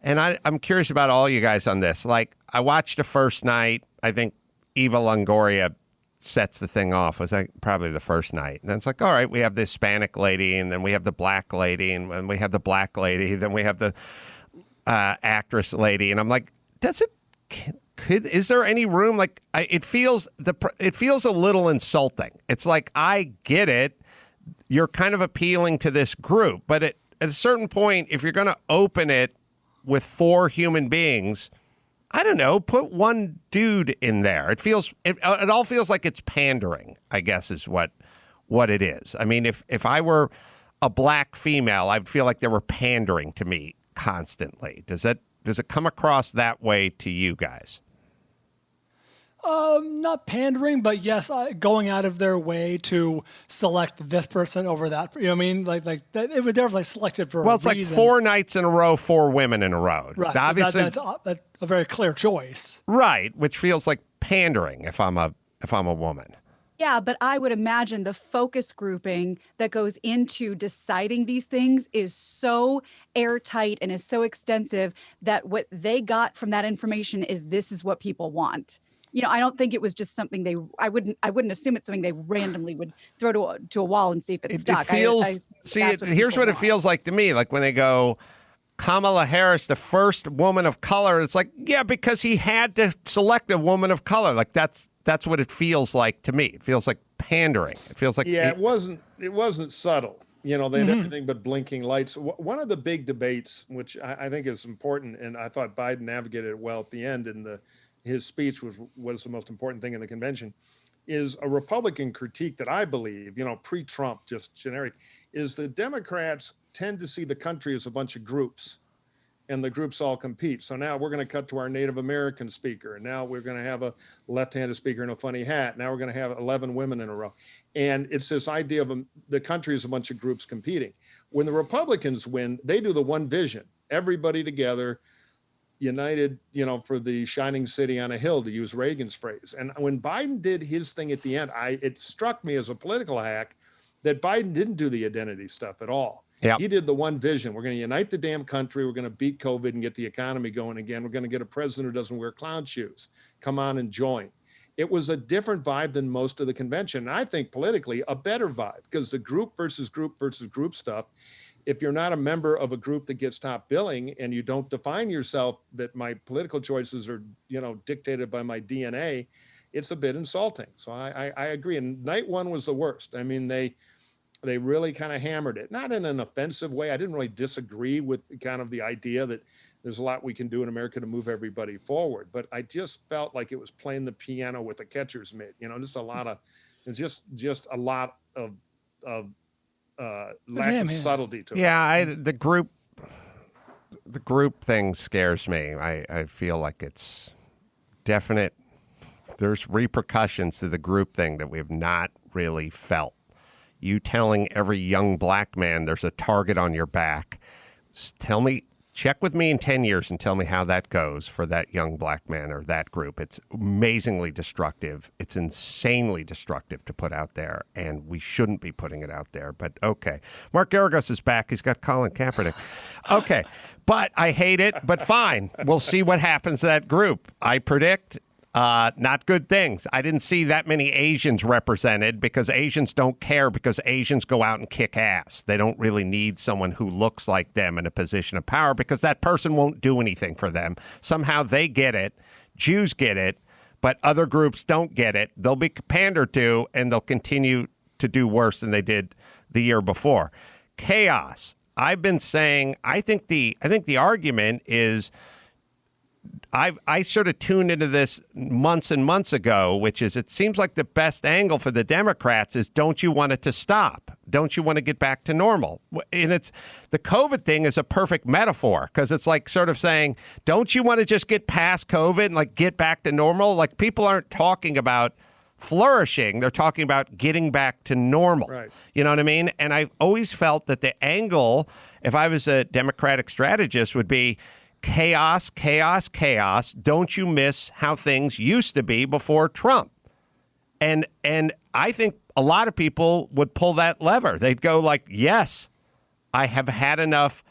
and I'm curious about all you guys on this. Like I watched the first night. I think Eva Longoria sets the thing off. It was like probably the first night. And then it's like, all right, we have the Hispanic lady, and then we have the black lady, and then we have the black lady, then we have the actress lady. And I'm like, is there any room? Like it feels a little insulting. It's like, I get it. You're kind of appealing to this group, but at a certain point, if you're going to open it with 4 human beings, I don't know, put one dude in there. It all feels like it's pandering, I guess is what it is. I mean, if I were a black female, I'd feel like they were pandering to me constantly. Does Does it come across that way to you guys? Not pandering, but yes, going out of their way to select this person over that. You know what I mean? Like that, it was definitely selected for. Well, a it's like reason. 4 nights in a row, 4 women in a row. Right. Obviously, that's a very clear choice. right, which feels like pandering if I'm a woman. Yeah, but I would imagine the focus grouping that goes into deciding these things is so airtight and is so extensive that what they got from that information is this is what people want. You know, I don't think it was just something I wouldn't assume it's something they randomly would throw to a wall and see if it's stuck. It feels, here's what it feels like to me. Like when they go, Kamala Harris, the first woman of color, it's like, yeah, because he had to select a woman of color. Like that's what it feels like to me. It feels like pandering. It feels like it wasn't subtle. You know, they had everything but blinking lights. One of the big debates, which I think is important, and I thought Biden navigated it well at the end, and his speech was the most important thing in the convention, is a Republican critique that I believe, you know, pre-Trump, just generic, is the Democrats tend to see the country as a bunch of groups, and the groups all compete. So now we're going to cut to our Native American speaker, and now we're going to have a left-handed speaker in a funny hat. Now we're going to have 11 women in a row. And it's this idea of the country is a bunch of groups competing. When the Republicans win, they do the one vision, everybody together, united, you know, for the shining city on a hill, to use Reagan's phrase. And when Biden did his thing at the end, it struck me as a political hack that Biden didn't do the identity stuff at all. Yep. He did the one vision. We're going to unite the damn country. We're going to beat COVID and get the economy going again. We're going to get a president who doesn't wear clown shoes. Come on and join. It was a different vibe than most of the convention. And I think politically a better vibe, because the group versus group versus group stuff, if you're not a member of a group that gets top billing and you don't define yourself that my political choices are, you know, dictated by my DNA, it's a bit insulting. So I agree. And night one was the worst. I mean, they really kind of hammered it, not in an offensive way. I didn't really disagree with kind of the idea that there's a lot we can do in America to move everybody forward. But I just felt like it was playing the piano with a catcher's mitt, you know, just a lot of lack of subtlety to it. Yeah, the group thing scares me. I feel like it's definite. There's repercussions to the group thing that we've not really felt. You telling every young black man there's a target on your back. Check with me in 10 years and tell me how that goes for that young black man or that group. It's amazingly destructive. It's insanely destructive to put out there, and we shouldn't be putting it out there. But okay. Mark Geragos is back. He's got Colin Kaepernick. Okay. But I hate it, but fine. We'll see what happens to that group. I predict not good things. I didn't see that many Asians represented because Asians don't care, because Asians go out and kick ass. They don't really need someone who looks like them in a position of power because that person won't do anything for them. Somehow they get it. Jews get it, but other groups don't get it. They'll be pandered to, and they'll continue to do worse than they did the year before. Chaos. I've been saying, I think the argument is, I sort of tuned into this months and months ago, which is it seems like the best angle for the Democrats is, don't you want it to stop? Don't you want to get back to normal? And it's the COVID thing is a perfect metaphor, because it's like sort of saying, don't you want to just get past COVID and like get back to normal? Like people aren't talking about flourishing. They're talking about getting back to normal. Right. You know what I mean? And I've always felt that the angle, if I was a Democratic strategist, would be chaos, chaos, chaos. Don't you miss how things used to be before Trump? And I think a lot of people would pull that lever. They'd go like, yes, I have had enough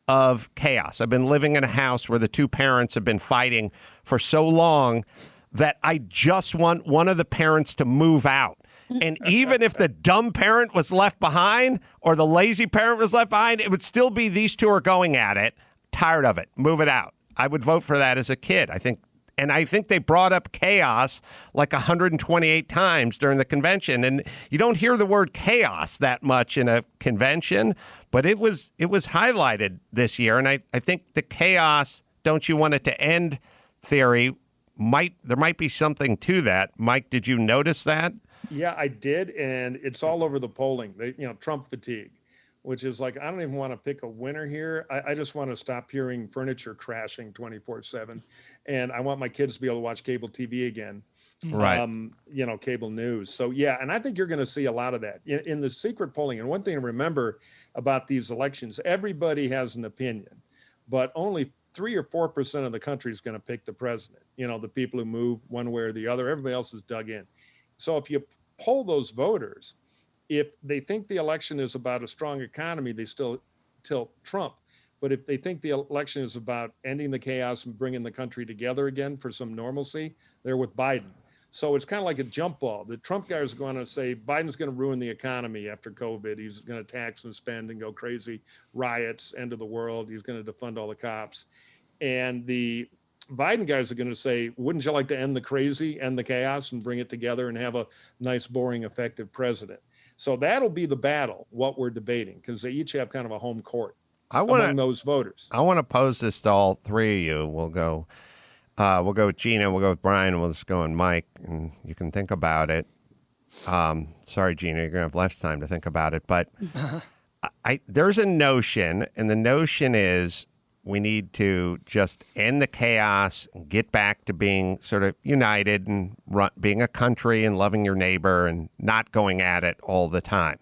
of chaos. I've been living in a house where the two parents have been fighting for so long that I just want one of the parents to move out. And even if the dumb parent was left behind or the lazy parent was left behind, it would still be these two are going at it. Tired of it. Move it out. I would vote for that as a kid. I think they brought up chaos like 128 times during the convention. And you don't hear the word chaos that much in a convention, but it was highlighted this year. And I think the chaos, don't you want it to end theory, there might be something to that. Mike, did you notice that? Yeah, I did. And it's all over the polling. Trump fatigue. which is like, I don't even want to pick a winner here. I just want to stop hearing furniture crashing 24/7. And I want my kids to be able to watch cable TV again. Right. Cable news. So, yeah, and I think you're going to see a lot of that in the secret polling. And one thing to remember about these elections, everybody has an opinion, but only 3 or 4% of the country is going to pick the president. The people who move one way or the other, everybody else is dug in. So if you poll those voters, if they think the election is about a strong economy, they still tilt Trump. But if they think the election is about ending the chaos and bringing the country together again for some normalcy, they're with Biden. So it's kind of like a jump ball. The Trump guys are going to say Biden's going to ruin the economy after COVID. He's going to tax and spend and go crazy, riots, end of the world. He's going to defund all the cops. And the Biden guys are going to say, wouldn't you like to end the crazy, end the chaos, and bring it together and have a nice, boring, effective president? So that'll be the battle, what we're debating, because they each have kind of a home court among those voters. I want to pose this to all three of you. We'll go with Gina, we'll go with Bryan, we'll just go with Mike, and you can think about it. Sorry, Gina, you're going to have less time to think about it, but there's a notion, and the notion is we need to just end the chaos and get back to being sort of united and being a country and loving your neighbor and not going at it all the time.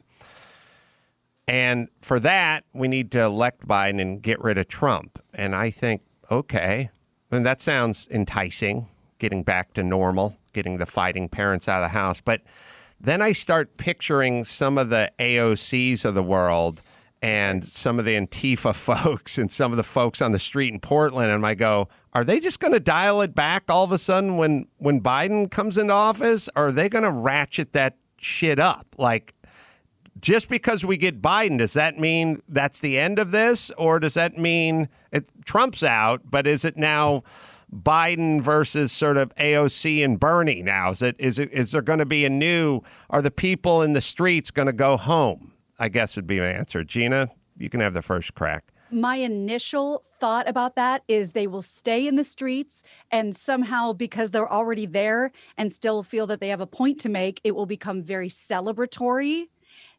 And for that, we need to elect Biden and get rid of Trump. And I think, okay, and that sounds enticing, getting back to normal, getting the fighting parents out of the house. But then I start picturing some of the AOCs of the world and some of the Antifa folks and some of the folks on the street in Portland. And I go, are they just going to dial it back all of a sudden when Biden comes into office? Or are they going to ratchet that shit up? Like, just because we get Biden, does that mean that's the end of this? Or does that mean Trump's out, but is it now Biden versus sort of AOC and Bernie now? Is there going to be are the people in the streets going to go home? I guess would be my answer. Gina, you can have the first crack. My initial thought about that is they will stay in the streets, and somehow, because they're already there and still feel that they have a point to make, it will become very celebratory.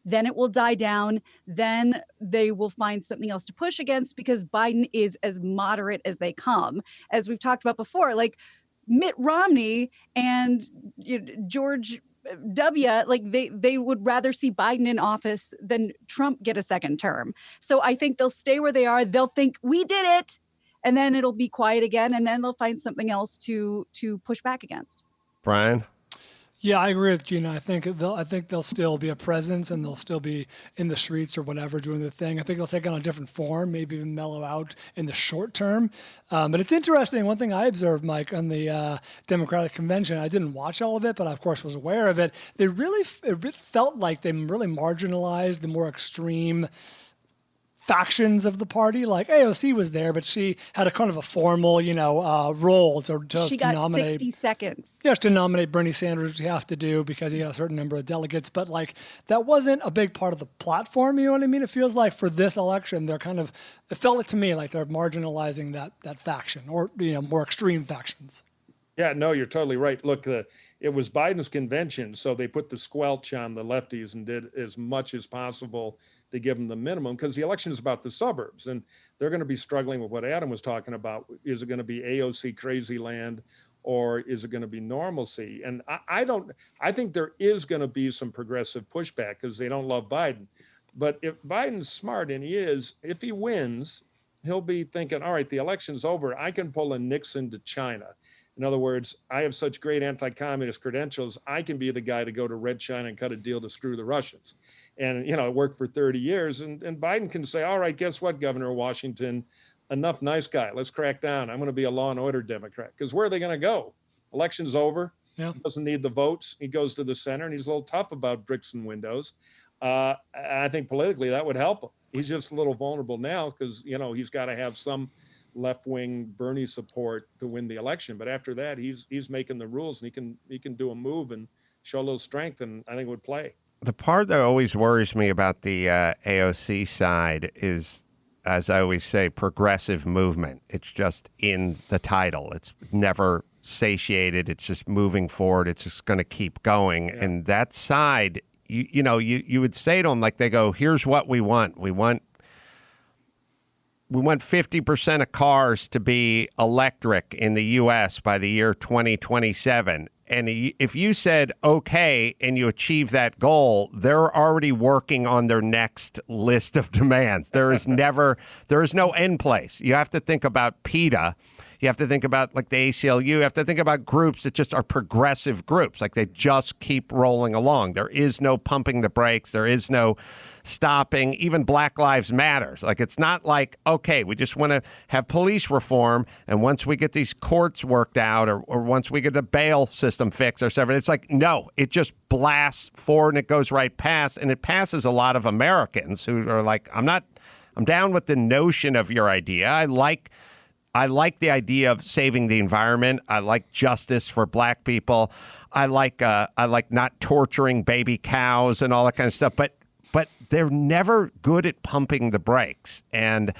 Then it will die down. Then they will find something else to push against, because Biden is as moderate as they come. As we've talked about before, like Mitt Romney and George W, like they would rather see Biden in office than Trump get a second term. So I think they'll stay where they are. They'll think we did it, and then it'll be quiet again, and then they'll find something else to push back against. Bryan? Yeah, I agree with Gina. I think they'll still be a presence, and they'll still be in the streets or whatever doing their thing. I think they'll take on a different form, maybe even mellow out in the short term. But it's interesting. One thing I observed, Mike, on the Democratic convention, I didn't watch all of it, but I, of course, was aware of it. It felt like they really marginalized the more extreme factions of the party. Like AOC was there, but she had a kind of a formal, role to she got nominate. 60 seconds. Yes, to nominate Bernie Sanders, which you have to do because he got a certain number of delegates. But like that wasn't a big part of the platform. You know what I mean? It feels like for this election, it felt to me like they're marginalizing that faction or more extreme factions. Yeah, no, you're totally right. Look, it was Biden's convention, so they put the squelch on the lefties and did as much as possible to give them the minimum, because the election is about the suburbs, and they're going to be struggling with what Adam was talking about. Is it going to be AOC crazy land, or is it going to be normalcy? And I think there is going to be some progressive pushback because they don't love Biden. But if Biden's smart, and he is, if he wins, he'll be thinking, all right, the election's over. I can pull a Nixon to China. In other words, I have such great anti-communist credentials, I can be the guy to go to Red China and cut a deal to screw the Russians. And, it worked for 30 years. And Biden can say, all right, guess what, Governor of Washington? Enough nice guy. Let's crack down. I'm going to be a law and order Democrat. Because where are they going to go? Election's over. Yeah. He doesn't need the votes. He goes to the center, and he's a little tough about bricks and windows. I think politically that would help him. He's just a little vulnerable now because, he's got to have some left-wing Bernie support to win the election. But after that, he's making the rules, and he can do a move and show a little strength, and I think it would play. The part that always worries me about the AOC side is, as I always say, progressive movement. It's just in the title. It's never satiated. It's just moving forward. It's just going to keep going. Yeah. And that side, you would say to them, like, they go, here's what we want. We want 50% of cars to be electric in the U.S. by the year 2027. And if you said, okay, and you achieve that goal, they're already working on their next list of demands. There is no end place. You have to think about PETA. You have to think about like the ACLU. You have to think about groups that just are progressive groups. Like they just keep rolling along. There is no pumping the brakes. There is no stopping. Even Black Lives Matters. Like it's not like, okay, we just want to have police reform. And once we get these courts worked out or once we get the bail system fixed or something, it's like, no, it just blasts forward and it goes right past. And it passes a lot of Americans who are like, I'm down with the notion of your idea. I like the idea of saving the environment. I like justice for black people. I like not torturing baby cows and all that kind of stuff. But they're never good at pumping the brakes. And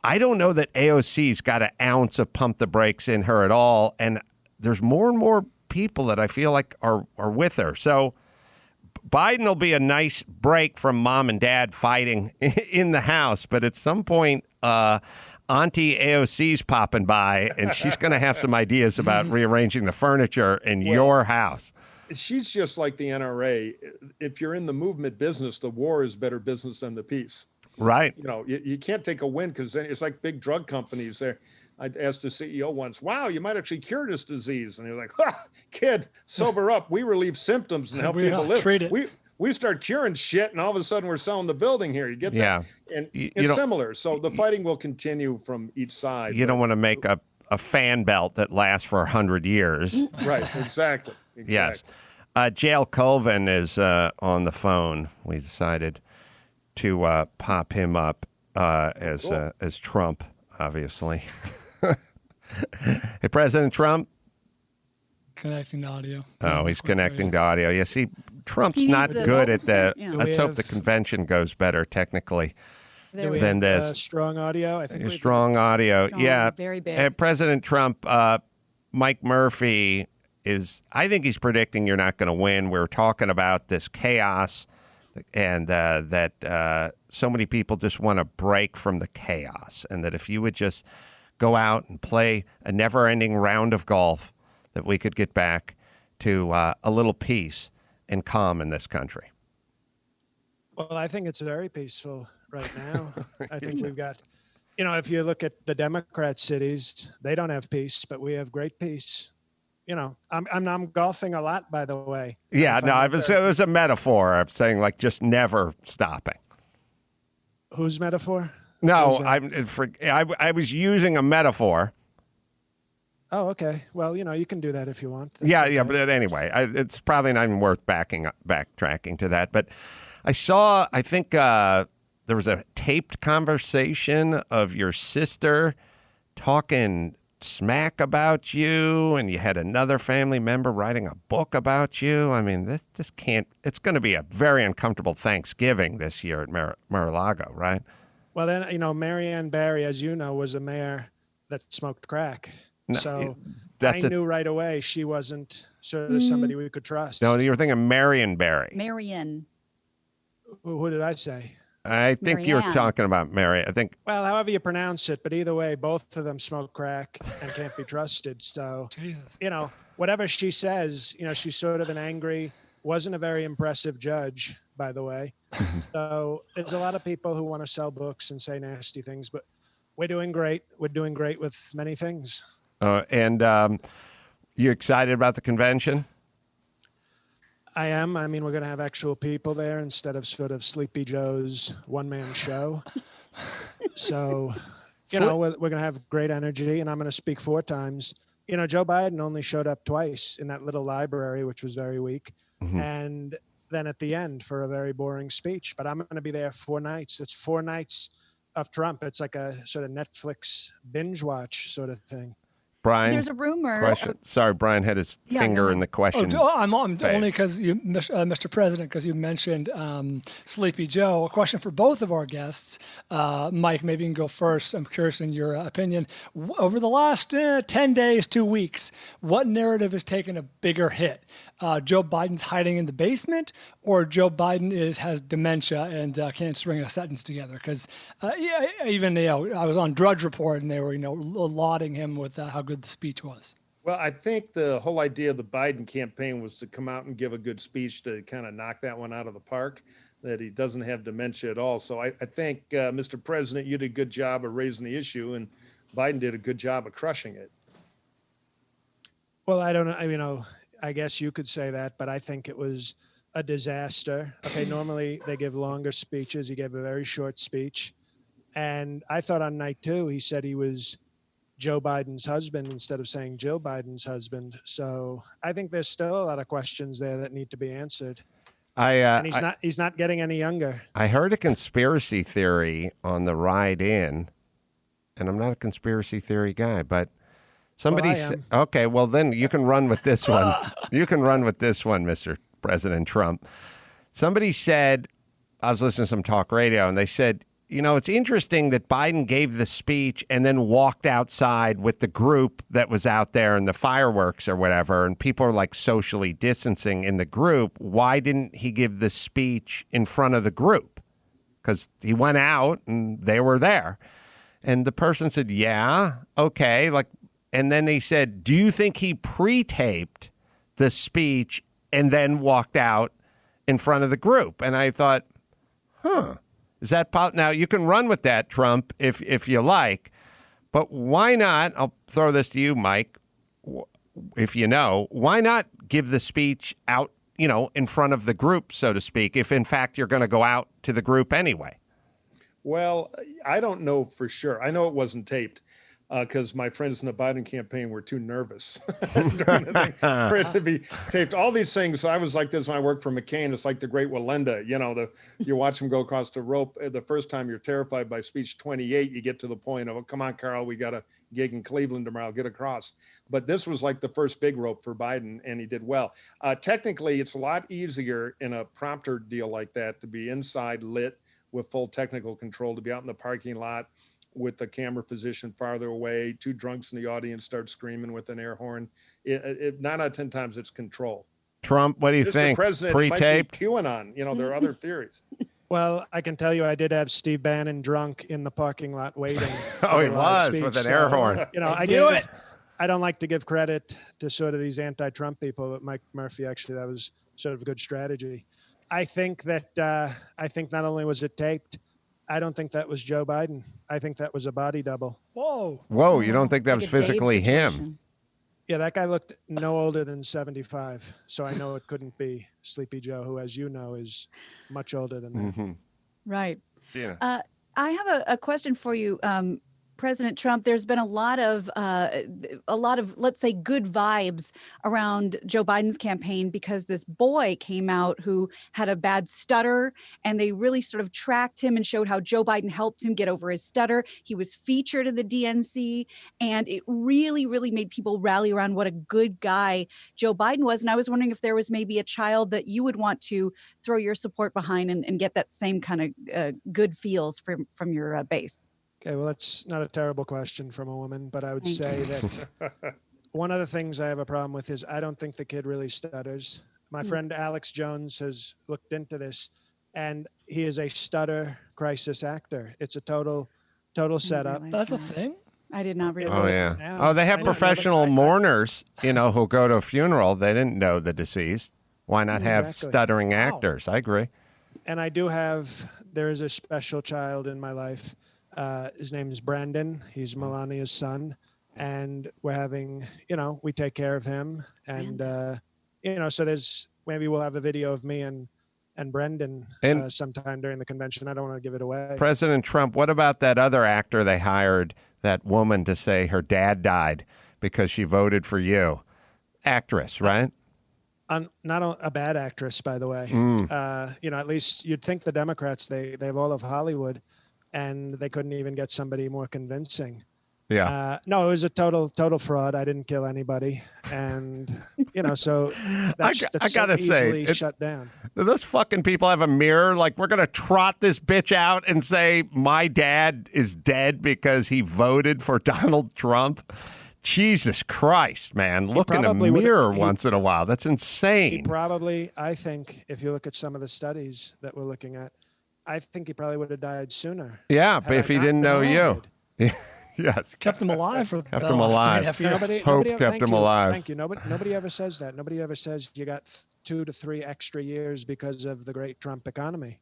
I don't know that AOC's got an ounce of pump the brakes in her at all. And there's more and more people that I feel like are with her. So Biden will be a nice break from mom and dad fighting in the house. But at some point, Auntie AOC's popping by, and she's going to have some ideas about rearranging the furniture in your house. She's just like the NRA. If you're in the movement business, the war is better business than the peace. Right. You can't take a win because then it's like big drug companies. I asked the CEO once, wow, you might actually cure this disease. And he was like, ha, kid, sober up. We relieve symptoms and help people live. Treat it. We start curing shit, and all of a sudden we're selling the building here. You get that? Yeah. And it's similar. So the fighting will continue from each side. You don't want to make a fan belt that lasts for 100 years. Right, exactly. Yes. Jail Colvin is on the phone. We decided to pop him up as Trump, obviously. Hey, President Trump. Connecting to audio. Oh, he's connecting to audio. Yeah, see, Trump's not good at that. Let's hope the convention goes better technically than this. Strong audio, I think. Strong audio. Yeah. Very big. President Trump, Mike Murphy I think he's predicting you're not going to win. We're talking about this chaos and that so many people just want to break from the chaos. And that if you would just go out and play a never-ending round of golf, that we could get back to a little peace and calm in this country. Well, I think it's very peaceful right now. I think we've got, if you look at the Democrat cities, they don't have peace, but we have great peace. I'm golfing a lot, by the way. Yeah, no, it was a metaphor of saying like just never stopping. Whose metaphor? No, I was using a metaphor. Oh, okay. Well, you can do that if you want. That's okay. But anyway, it's probably not even worth backtracking to that. But I think there was a taped conversation of your sister talking smack about you, and you had another family member writing a book about you. I mean, this can't. It's going to be a very uncomfortable Thanksgiving this year at Mar-a-Lago, right? Well, then Marianne Barry, as you know, was a mayor that smoked crack. No, so I knew right away she wasn't sort of somebody we could trust. No, you were thinking Marion Barry. Marion. Who did I say? I think you're talking about Mary. I think. Well, however you pronounce it, but either way, both of them smoke crack and can't be trusted. So, Jesus. Whatever she says, she's sort of an angry, wasn't a very impressive judge, by the way. So there's a lot of people who want to sell books and say nasty things, but we're doing great. We're doing great with many things. And you excited about the convention? I am. I mean, we're going to have actual people there instead of sort of Sleepy Joe's one-man show. So, we're going to have great energy, and I'm going to speak 4 times. Joe Biden only showed up twice in that little library, which was very weak. Mm-hmm. And then at the end for a very boring speech. But I'm going to be there 4 nights. It's 4 nights of Trump. It's like a sort of Netflix binge watch sort of thing. Brian, there's a rumor. question. Sorry, Brian had his Yeah, finger go in the question. I'm only phase. because you, Mr. President, because you mentioned Sleepy Joe. A question for both of our guests. Mike, maybe you can go first. I'm curious in your opinion. Over the last 10 days, 2 weeks, what narrative has taken a bigger hit? Joe Biden's hiding in the basement, or Joe Biden has dementia and can't string a sentence together? Because even I was on Drudge Report and they were lauding him with how good the speech was. Well, I think the whole idea of the Biden campaign was to come out and give a good speech to kind of knock that one out of the park, that he doesn't have dementia at all. So I think, Mr. President, you did a good job of raising the issue, and Biden did a good job of crushing it. Well, I don't know. I guess you could say that, but I think it was a disaster. Okay, normally they give longer speeches. He gave a very short speech. And I thought on night 2, he said he was Joe Biden's husband instead of saying Jill Biden's husband. So I think there's still a lot of questions there that need to be answered. And he's not getting any younger. I heard a conspiracy theory on the ride in, and I'm not a conspiracy theory guy, but somebody said, okay, well, then you can run with this one. You can run with this one, Mr. President Trump. Somebody said, I was listening to some talk radio, and they said, it's interesting that Biden gave the speech and then walked outside with the group that was out there and the fireworks or whatever, and people are like socially distancing in the group. Why didn't he give the speech in front of the group? Because he went out and they were there. And the person said, yeah, okay. And then they said, do you think he pre-taped the speech and then walked out in front of the group? And I thought, is that now you can run with that, Trump, if you like, but why not? I'll throw this to you, Mike. If why not give the speech out, in front of the group, so to speak, if in fact you're going to go out to the group anyway? Well, I don't know for sure. I know it wasn't taped because my friends in the Biden campaign were too nervous during the thing for it to be taped. All these things. I was like this when I worked for McCain. It's like the Great Wallenda. You watch him go across the rope. The first time you're terrified by speech 28, you get to the point of, oh, come on, Carl, we got a gig in Cleveland tomorrow. Get across. But this was like the first big rope for Biden, and he did well. Technically, it's a lot easier in a prompter deal like that to be inside lit with full technical control, to be out in the parking lot with the camera position farther away, 2 drunks in the audience start screaming with an air horn. 9 out of 10 times it's control. Trump, what do you think? Pre-taped? QAnon. There are other theories. Well, I can tell you I did have Steve Bannon drunk in the parking lot waiting. Oh, he was speech, with an air horn. I don't like to give credit to sort of these anti-Trump people, but Mike Murphy, actually, that was sort of a good strategy. I think that not only was it taped, I don't think that was Joe Biden. I think that was a body double. Whoa, you don't think that was physically him? Yeah, that guy looked no older than 75. So I know it couldn't be Sleepy Joe, who, as you know, is much older than that. Mm-hmm. Right. Gina. I have a question for you, President Trump. There's been a lot of, let's say, good vibes around Joe Biden's campaign because this boy came out who had a bad stutter, and they really sort of tracked him and showed how Joe Biden helped him get over his stutter. He was featured in the DNC, and it really, really made people rally around what a good guy Joe Biden was. And I was wondering if there was maybe a child that you would want to throw your support behind and get that same kind of good feels from your base. Okay, well, that's not a terrible question from a woman, but I would say that one of the things I have a problem with is I don't think the kid really stutters. My friend Alex Jones has looked into this, and he is a stutter crisis actor. It's a total setup. That's a thing? I did not realize. Oh, yeah. Oh, they have professional mourners, who go to a funeral. They didn't know the deceased. Why not have stuttering actors? I agree. And there is a special child in my life. His name is Brandon. He's Melania's son. And we're having, we take care of him. And, so maybe we'll have a video of me and Brendan sometime during the convention. I don't want to give it away. President Trump, what about that other actor they hired, that woman, to say her dad died because she voted for you? Actress, right? Not a bad actress, by the way. At least you'd think the Democrats, they have all of Hollywood, and they couldn't even get somebody more convincing. Yeah. No, it was a total fraud. I didn't kill anybody, and so that's I gotta so say, easily shut down. Do those fucking people have a mirror? Like, we're gonna trot this bitch out and say my dad is dead because he voted for Donald Trump. Jesus Christ, man! Look in a mirror once in a while. That's insane. He probably, I think, if you look at some of the studies that we're looking at, I think he probably would have died sooner. Yeah, but if he didn't know you. Yes. Kept him alive for kept him alive. Hope kept him alive. Thank you. Nobody ever says that. Nobody ever says you got 2 to 3 extra years because of the great Trump economy.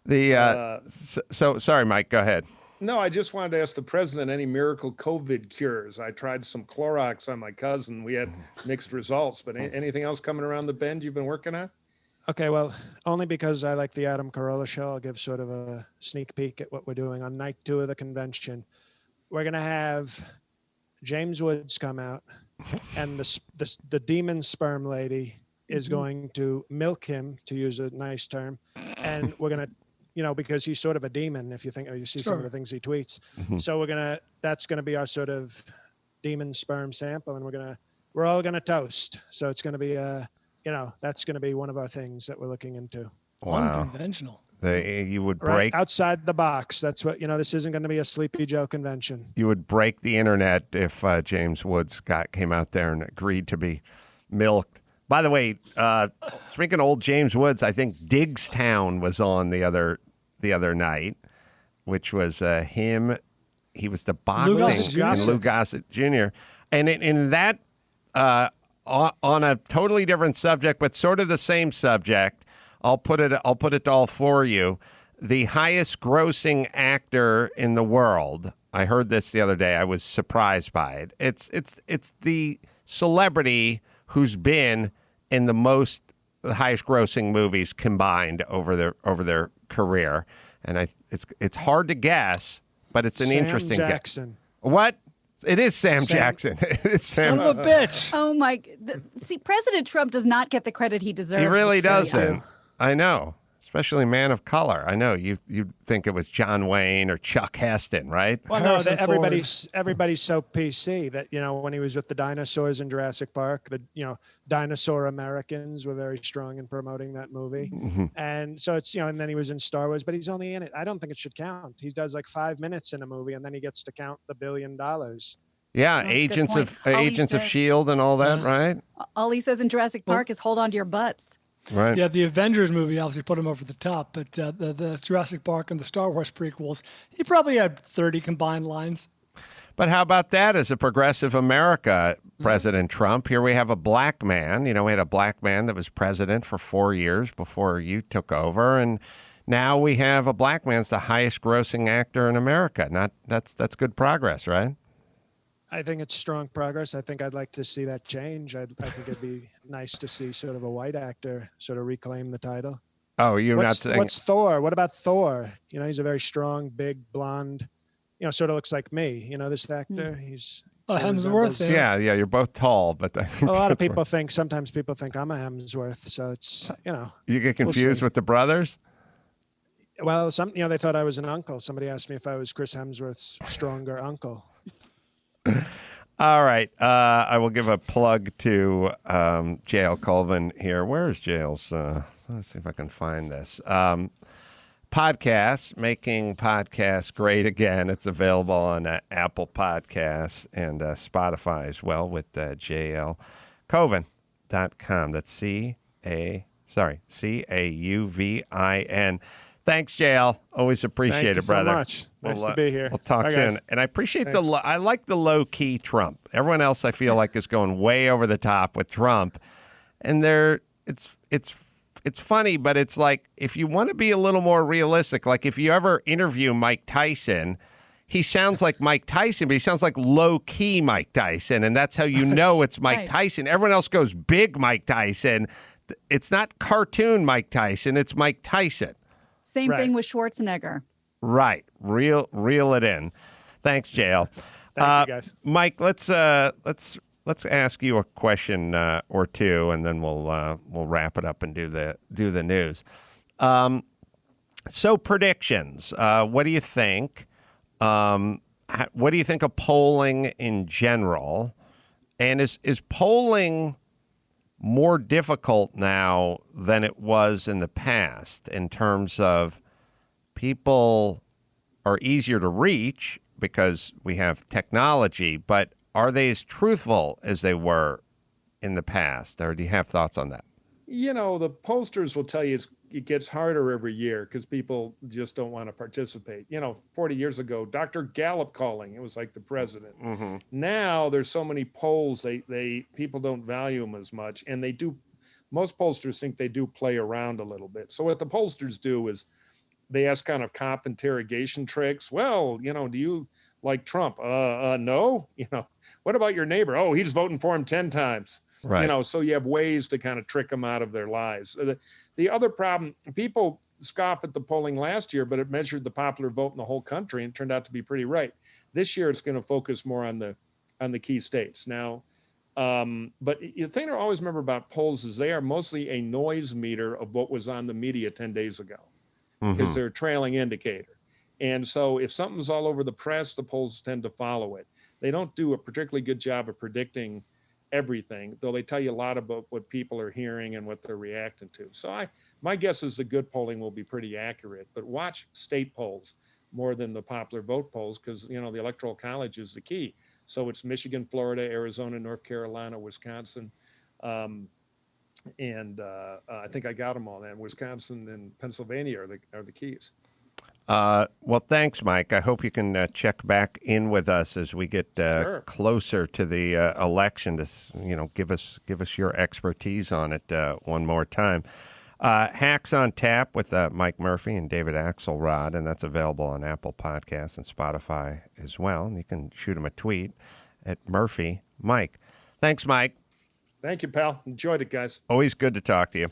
So sorry, Mike. Go ahead. No, I just wanted to ask the president any miracle COVID cures. I tried some Clorox on my cousin. We had mixed results, but anything else coming around the bend you've been working on? Okay, well, only because I like the Adam Carolla show, I'll give sort of a sneak peek at what we're doing on night 2 of the convention. We're going to have James Woods come out, and the demon sperm lady is going to milk him, to use a nice term, and we're going to, because he's sort of a demon, if you think, or you see some of the things he tweets. So that's going to be our sort of demon sperm sample, and we're all going to toast. So it's going to be, that's going to be one of our things that we're looking into. Wow. Unconventional. You would break right outside the box. That's what, this isn't going to be a Sleepy Joe convention. You would break the internet if James Woods came out there and agreed to be milked. By the way, speaking of old James Woods, I think Diggstown was on the other night, which was him. He was the boxing and Lou Gossett Jr. And in that, on a totally different subject, but sort of the same subject, I'll put it all for you. The highest grossing actor in the world. I heard this the other day. I was surprised by it. It's the celebrity who's been in the highest grossing movies combined over their career. And it's hard to guess, but it's an interesting guess. What? It is Sam Jackson. It's Sam. Son of a bitch. Oh my! See, President Trump does not get the credit he deserves. He really doesn't. I know, especially man of color. I know you think it was John Wayne or Chuck Heston, right? Well, no, everybody's so PC that when he was with the dinosaurs in Jurassic Park, the dinosaur Americans were very strong in promoting that movie, and so it's and then he was in Star Wars, but he's only in it. I don't think it should count. He does like 5 minutes in a movie, and then he gets to count the $1 billion. Yeah, Agents of S.H.I.E.L.D. and all that, right? All he says in Jurassic Park is "Hold on to your butts." Right. Yeah, the Avengers movie obviously put him over the top, but the Jurassic Park and the Star Wars prequels, he probably had 30 combined lines. But how about that as a progressive America, President Trump? Here we have a black man. We had a black man that was president for 4 years before you took over, and now we have a black man that's the highest grossing actor in America. That's good progress, right? I think it's strong progress. I think I'd like to see that change. I think it'd be nice to see sort of a white actor sort of reclaim the title. Oh, not saying... What's Thor? What about Thor? He's a very strong, big, blonde, sort of looks like me. This actor, he's... Hemsworth. Yeah, you're both tall, but... A lot of people sometimes people think I'm a Hemsworth, so it's, You get confused with the brothers? Well, they thought I was an uncle. Somebody asked me if I was Chris Hemsworth's stronger uncle. All right. I will give a plug to JL Colvin here. Where is JL's? Let's see if I can find this. Podcast, Making Podcasts Great Again. It's available on Apple Podcasts and Spotify as well with JLCauvin.com. That's CAUVIN. Thanks, JL. Always appreciate it, brother. Thank you so much. Nice to be here. We'll talk soon. And I appreciate I like the low-key Trump. Everyone else I feel like is going way over the top with Trump. And it's funny, but it's like if you want to be a little more realistic, like if you ever interview Mike Tyson, he sounds like Mike Tyson, but he sounds like low-key Mike Tyson, and that's how you know it's Mike Tyson. Everyone else goes big Mike Tyson. It's not cartoon Mike Tyson, it's Mike Tyson. Same thing with Schwarzenegger. Right. Reel it in. Thanks, JL. Thank you, guys. Mike, let's ask you a question or two, and then we'll wrap it up and do the news. So predictions. What do you think? what do you think of polling in general? And is polling more difficult now than it was in the past in terms of people are easier to reach because we have technology, but are they as truthful as they were in the past? Or do you have thoughts on that? You know, the pollsters will tell you it gets harder every year because people just don't want to participate. 40 years ago, Dr. Gallup calling, it was like the president. Mm-hmm. Now there's so many polls, people don't value them as much. And most pollsters think they do play around a little bit. So what the pollsters do is they ask kind of cop interrogation tricks. Well, do you like Trump? No. What about your neighbor? Oh, he's voting for him 10 times. Right. So you have ways to kind of trick them out of their lies. The other problem, people scoff at the polling last year, but it measured the popular vote in the whole country and turned out to be pretty right. This year, it's going to focus more on the key states. Now, but the thing to always remember about polls is they are mostly a noise meter of what was on the media 10 days ago, because they're a trailing indicator. And so if something's all over the press, the polls tend to follow it. They don't do a particularly good job of predicting everything, though they tell you a lot about what people are hearing and what they're reacting to. So my guess is the good polling will be pretty accurate, but watch state polls more than the popular vote polls, because the Electoral College is the key. So it's Michigan, Florida, Arizona, North Carolina, Wisconsin, and I think I got them all. Then Wisconsin and Pennsylvania are the keys. Well, thanks, Mike. I hope you can check back in with us as we get Sure. closer to the election to, give us your expertise on it one more time. Hacks on Tap with Mike Murphy and David Axelrod, and that's available on Apple Podcasts and Spotify as well. And you can shoot him a tweet at Murphy Mike. Thanks, Mike. Thank you, pal. Enjoyed it, guys. Always good to talk to you.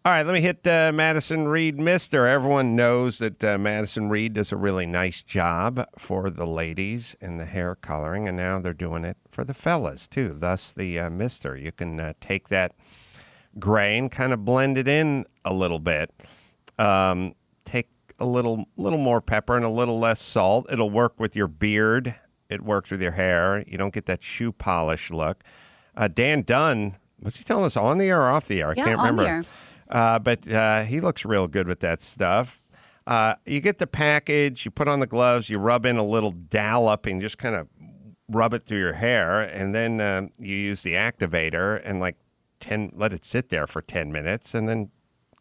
All right, let me hit Madison Reed Mister. Everyone knows that Madison Reed does a really nice job for the ladies in the hair coloring, and now they're doing it for the fellas, too, thus the Mister. You can take that gray and kind of blend it in a little bit. Take a little more pepper and a little less salt. It'll work with your beard. It works with your hair. You don't get that shoe polish look. Dan Dunn, was he telling us on the air or off the air? I can't remember. On the air. But he looks real good with that stuff. You get the package, you put on the gloves, you rub in a little dollop and just kind of rub it through your hair. And then you use the activator and let it sit there for 10 minutes and then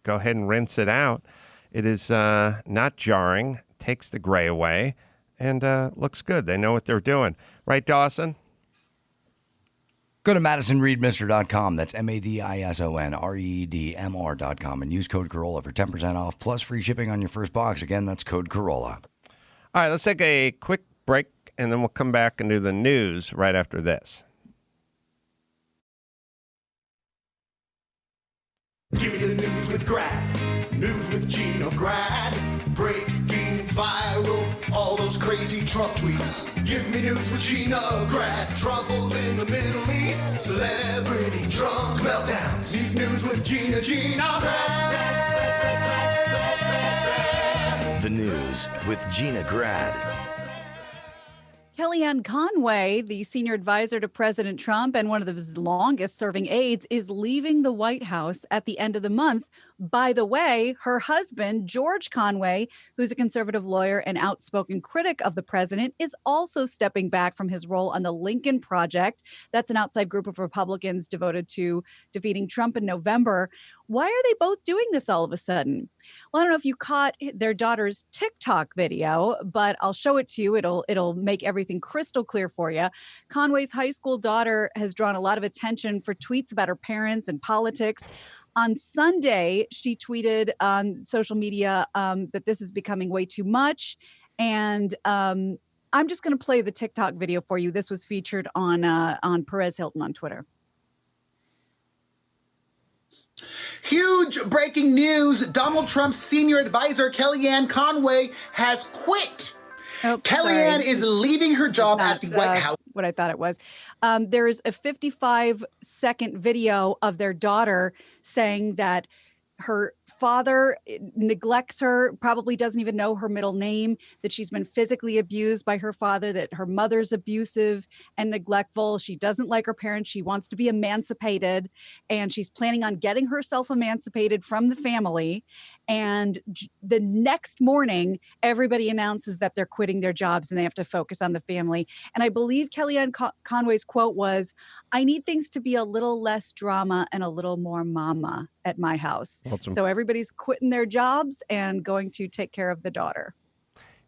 go ahead and rinse it out. It is not jarring, takes the gray away, and looks good. They know what they're doing. Right, Dawson? Go to MadisonReedMr.com. That's MadisonReedMR.com and use code Carolla for 10% off plus free shipping on your first box. Again, that's code Carolla. All right, let's take a quick break, and then we'll come back and do the news right after this. Give me the news with Grad, news with Gina Grad, breaking viral, all those crazy Trump tweets. Give me news with Gina Grad, trouble in the Middle East, celebrity drunk meltdowns. Need news with Gina Grad. The news with Gina Grad. Kellyanne Conway, the senior advisor to President Trump and one of his longest serving aides, is leaving the White House at the end of the month. By the way, her husband, George Conway, who's a conservative lawyer and outspoken critic of the president, is also stepping back from his role on the Lincoln Project. That's an outside group of Republicans devoted to defeating Trump in November. Why are they both doing this all of a sudden? Well, I don't know if you caught their daughter's TikTok video, but I'll show it to you. It'll make everything crystal clear for you. Conway's high school daughter has drawn a lot of attention for tweets about her parents and politics. On Sunday, she tweeted on social media that this is becoming way too much. And I'm just going to play the TikTok video for you. This was featured on Perez Hilton on Twitter. Huge breaking news. Donald Trump's senior advisor, Kellyanne Conway, has quit. Oh, Kellyanne is leaving her job at the White House. What I thought it was. There's a 55-second video of their daughter saying that her father neglects her, probably doesn't even know her middle name, that she's been physically abused by her father, that her mother's abusive and neglectful. She doesn't like her parents. She wants to be emancipated, and she's planning on getting herself emancipated from the family. And the next morning, everybody announces that they're quitting their jobs and they have to focus on the family. And I believe Kellyanne Conway's quote was, "I need things to be a little less drama and a little more mama at my house." So everybody's quitting their jobs and going to take care of the daughter.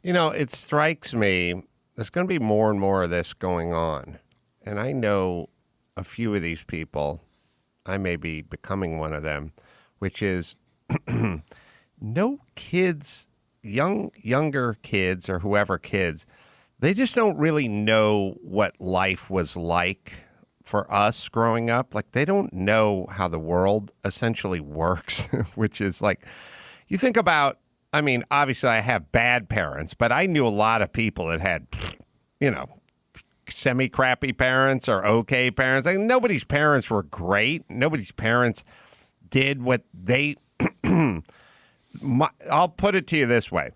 You know, it strikes me there's going to be more and more of this going on. And I know a few of these people. I may be becoming one of them, which is no kids, younger kids or whoever kids, they just don't really know what life was like for us growing up. Like, they don't know how the world essentially works, which is like, you think about, I mean, obviously I have bad parents, but I knew a lot of people that had, you know, semi-crappy parents or okay parents. Like, nobody's parents were great. Nobody's parents did what they... I'll put it to you this way.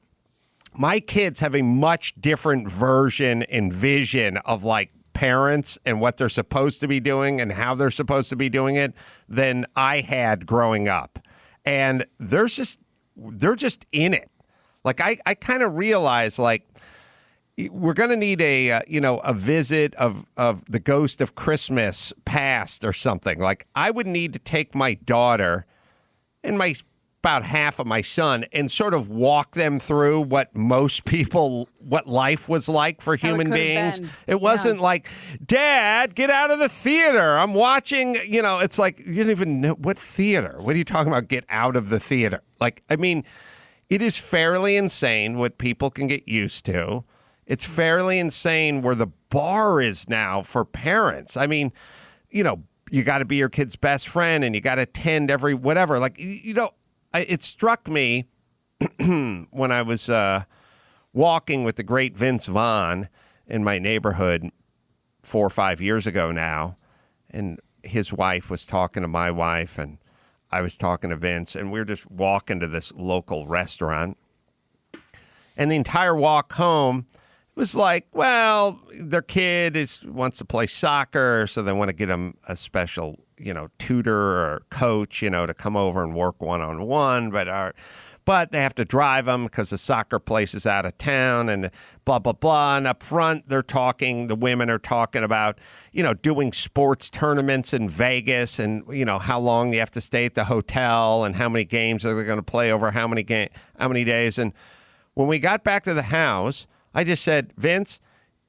My kids have a much different version and vision of like parents and what they're supposed to be doing and how they're supposed to be doing it than I had growing up. And they're just in it. Like, I kind of realize, like, we're going to need a visit of the ghost of Christmas past or something. Like, I would need to take my daughter and about half of my son and sort of walk them through what life was like for human beings. It wasn't like, Dad, get out of the theater. I'm watching, it's like, you don't even know what theater. What are you talking about? Get out of the theater. Like, I mean, it is fairly insane what people can get used to. It's fairly insane where the bar is now for parents. I mean, you got to be your kid's best friend and you got to attend every whatever. Like, it struck me when I was walking with the great Vince Vaughn in my neighborhood 4 or 5 years ago now, and his wife was talking to my wife, and I was talking to Vince, and we were just walking to this local restaurant. And the entire walk home was like, well, their kid wants to play soccer, so they want to get him a special tutor or coach, to come over and work one-on-one, but they have to drive them because the soccer place is out of town and blah, blah, blah. And up front, the women are talking about, doing sports tournaments in Vegas and, how long you have to stay at the hotel and how many games are they going to play over how many days. And when we got back to the house, I just said, Vince,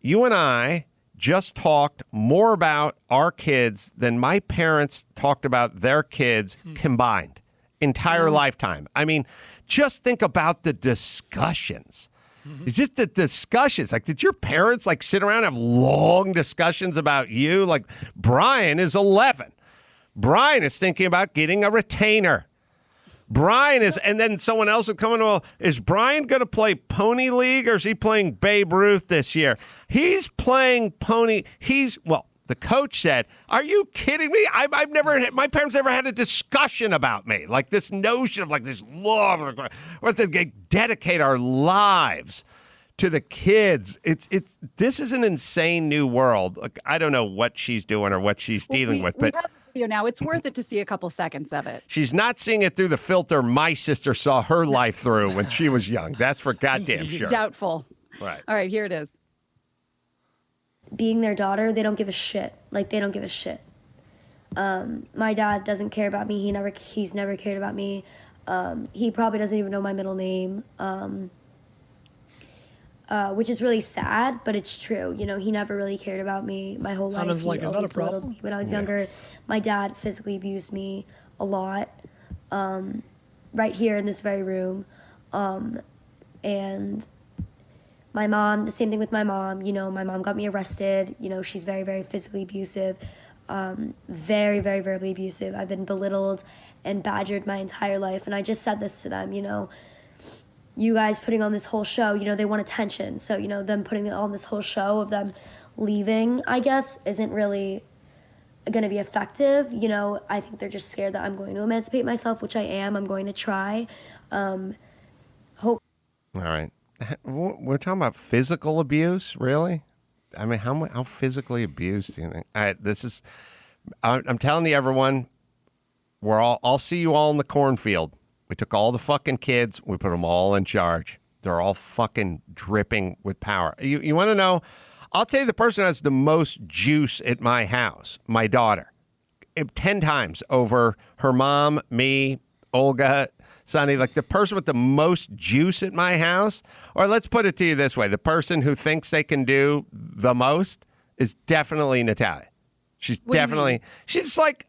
you and I just talked more about our kids than my parents talked about their kids combined entire lifetime. I mean, just think about the discussions. It's just the discussions. Like, did your parents sit around and have long discussions about you? Like, Bryan is 11. Bryan is thinking about getting a retainer. Bryan is, and then someone else would come in, well, is Bryan going to play Pony League or is he playing Babe Ruth this year? He's playing Pony. The coach said, are you kidding me? My parents never had a discussion about me. Like, this notion of this love, we have to dedicate our lives to the kids. This is an insane new world. Like, I don't know what she's doing or what she's dealing with, but now it's worth it to see a couple seconds of it. She's not seeing it through the filter my sister saw her life through when she was young. That's for goddamn sure. Doubtful. Right. All right, here it is. Being their daughter, they don't give a shit. Like, they don't give a shit. My dad doesn't care about me. He's never cared about me. He probably doesn't even know my middle name. Which is really sad, but it's true. He never really cared about me my whole life. Adam's like, is that a problem? When I was younger, my dad physically abused me a lot, right here in this very room. And my mom, the same thing with my mom. My mom got me arrested. She's very, very physically abusive, very, very verbally abusive. I've been belittled and badgered my entire life. And I just said this to them, you guys putting on this whole show, they want attention. So, them putting on this whole show of them leaving, I guess, isn't really going to be effective. You know, I think they're just scared that I'm going to emancipate myself, which I am. I'm going to try. Hope. All right. We're talking about physical abuse, really? I mean, how physically abused do you think? All right, I'm telling you, everyone, I'll see you all in the cornfield. We took all the fucking kids, we put them all in charge. They're all fucking dripping with power. You want to know? I'll tell you the person who has the most juice at my house, my daughter, 10 times over her mom, me, Olga, Sonny, like the person with the most juice at my house. Or let's put it to you this way. The person who thinks they can do the most is definitely Natalia. She's she's like,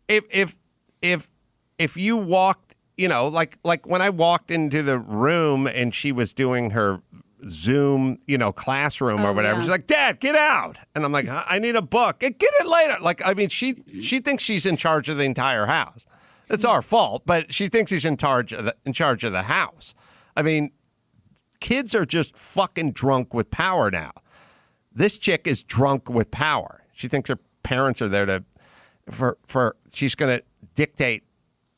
if you walked, you know, like when I walked into the room and she was doing her Zoom, you know, classroom or whatever. Yeah. She's like, Dad, get out. And I'm like, I need a book. Get it later. Like, I mean, she thinks she's in charge of the entire house. It's our fault, but she thinks she's in charge of the house. I mean, kids are just fucking drunk with power now. This chick is drunk with power. She thinks her parents are there she's going to dictate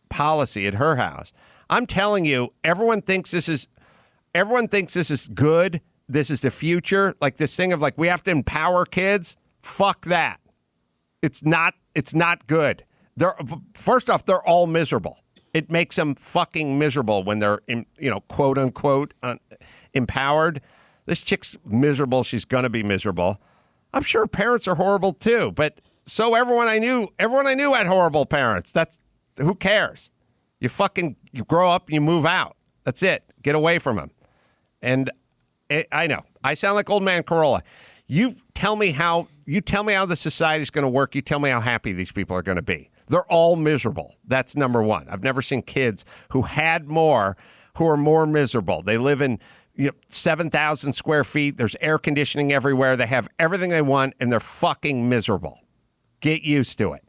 policy at her house. I'm telling you, everyone thinks this is good. This is the future. Like this thing of like, we have to empower kids. Fuck that. It's not good. First off, they're all miserable. It makes them fucking miserable when they're, quote unquote, empowered. This chick's miserable. She's going to be miserable. I'm sure parents are horrible too, but so everyone I knew had horrible parents. Who cares? You grow up and you move out. That's it. Get away from them. And I know I sound like old man Carolla. You tell me how the society's going to work. You tell me how happy these people are going to be. They're all miserable. That's number one. I've never seen kids who had more who are more miserable. They live in 7,000 square feet. There's air conditioning everywhere. They have everything they want, and they're fucking miserable. Get used to it.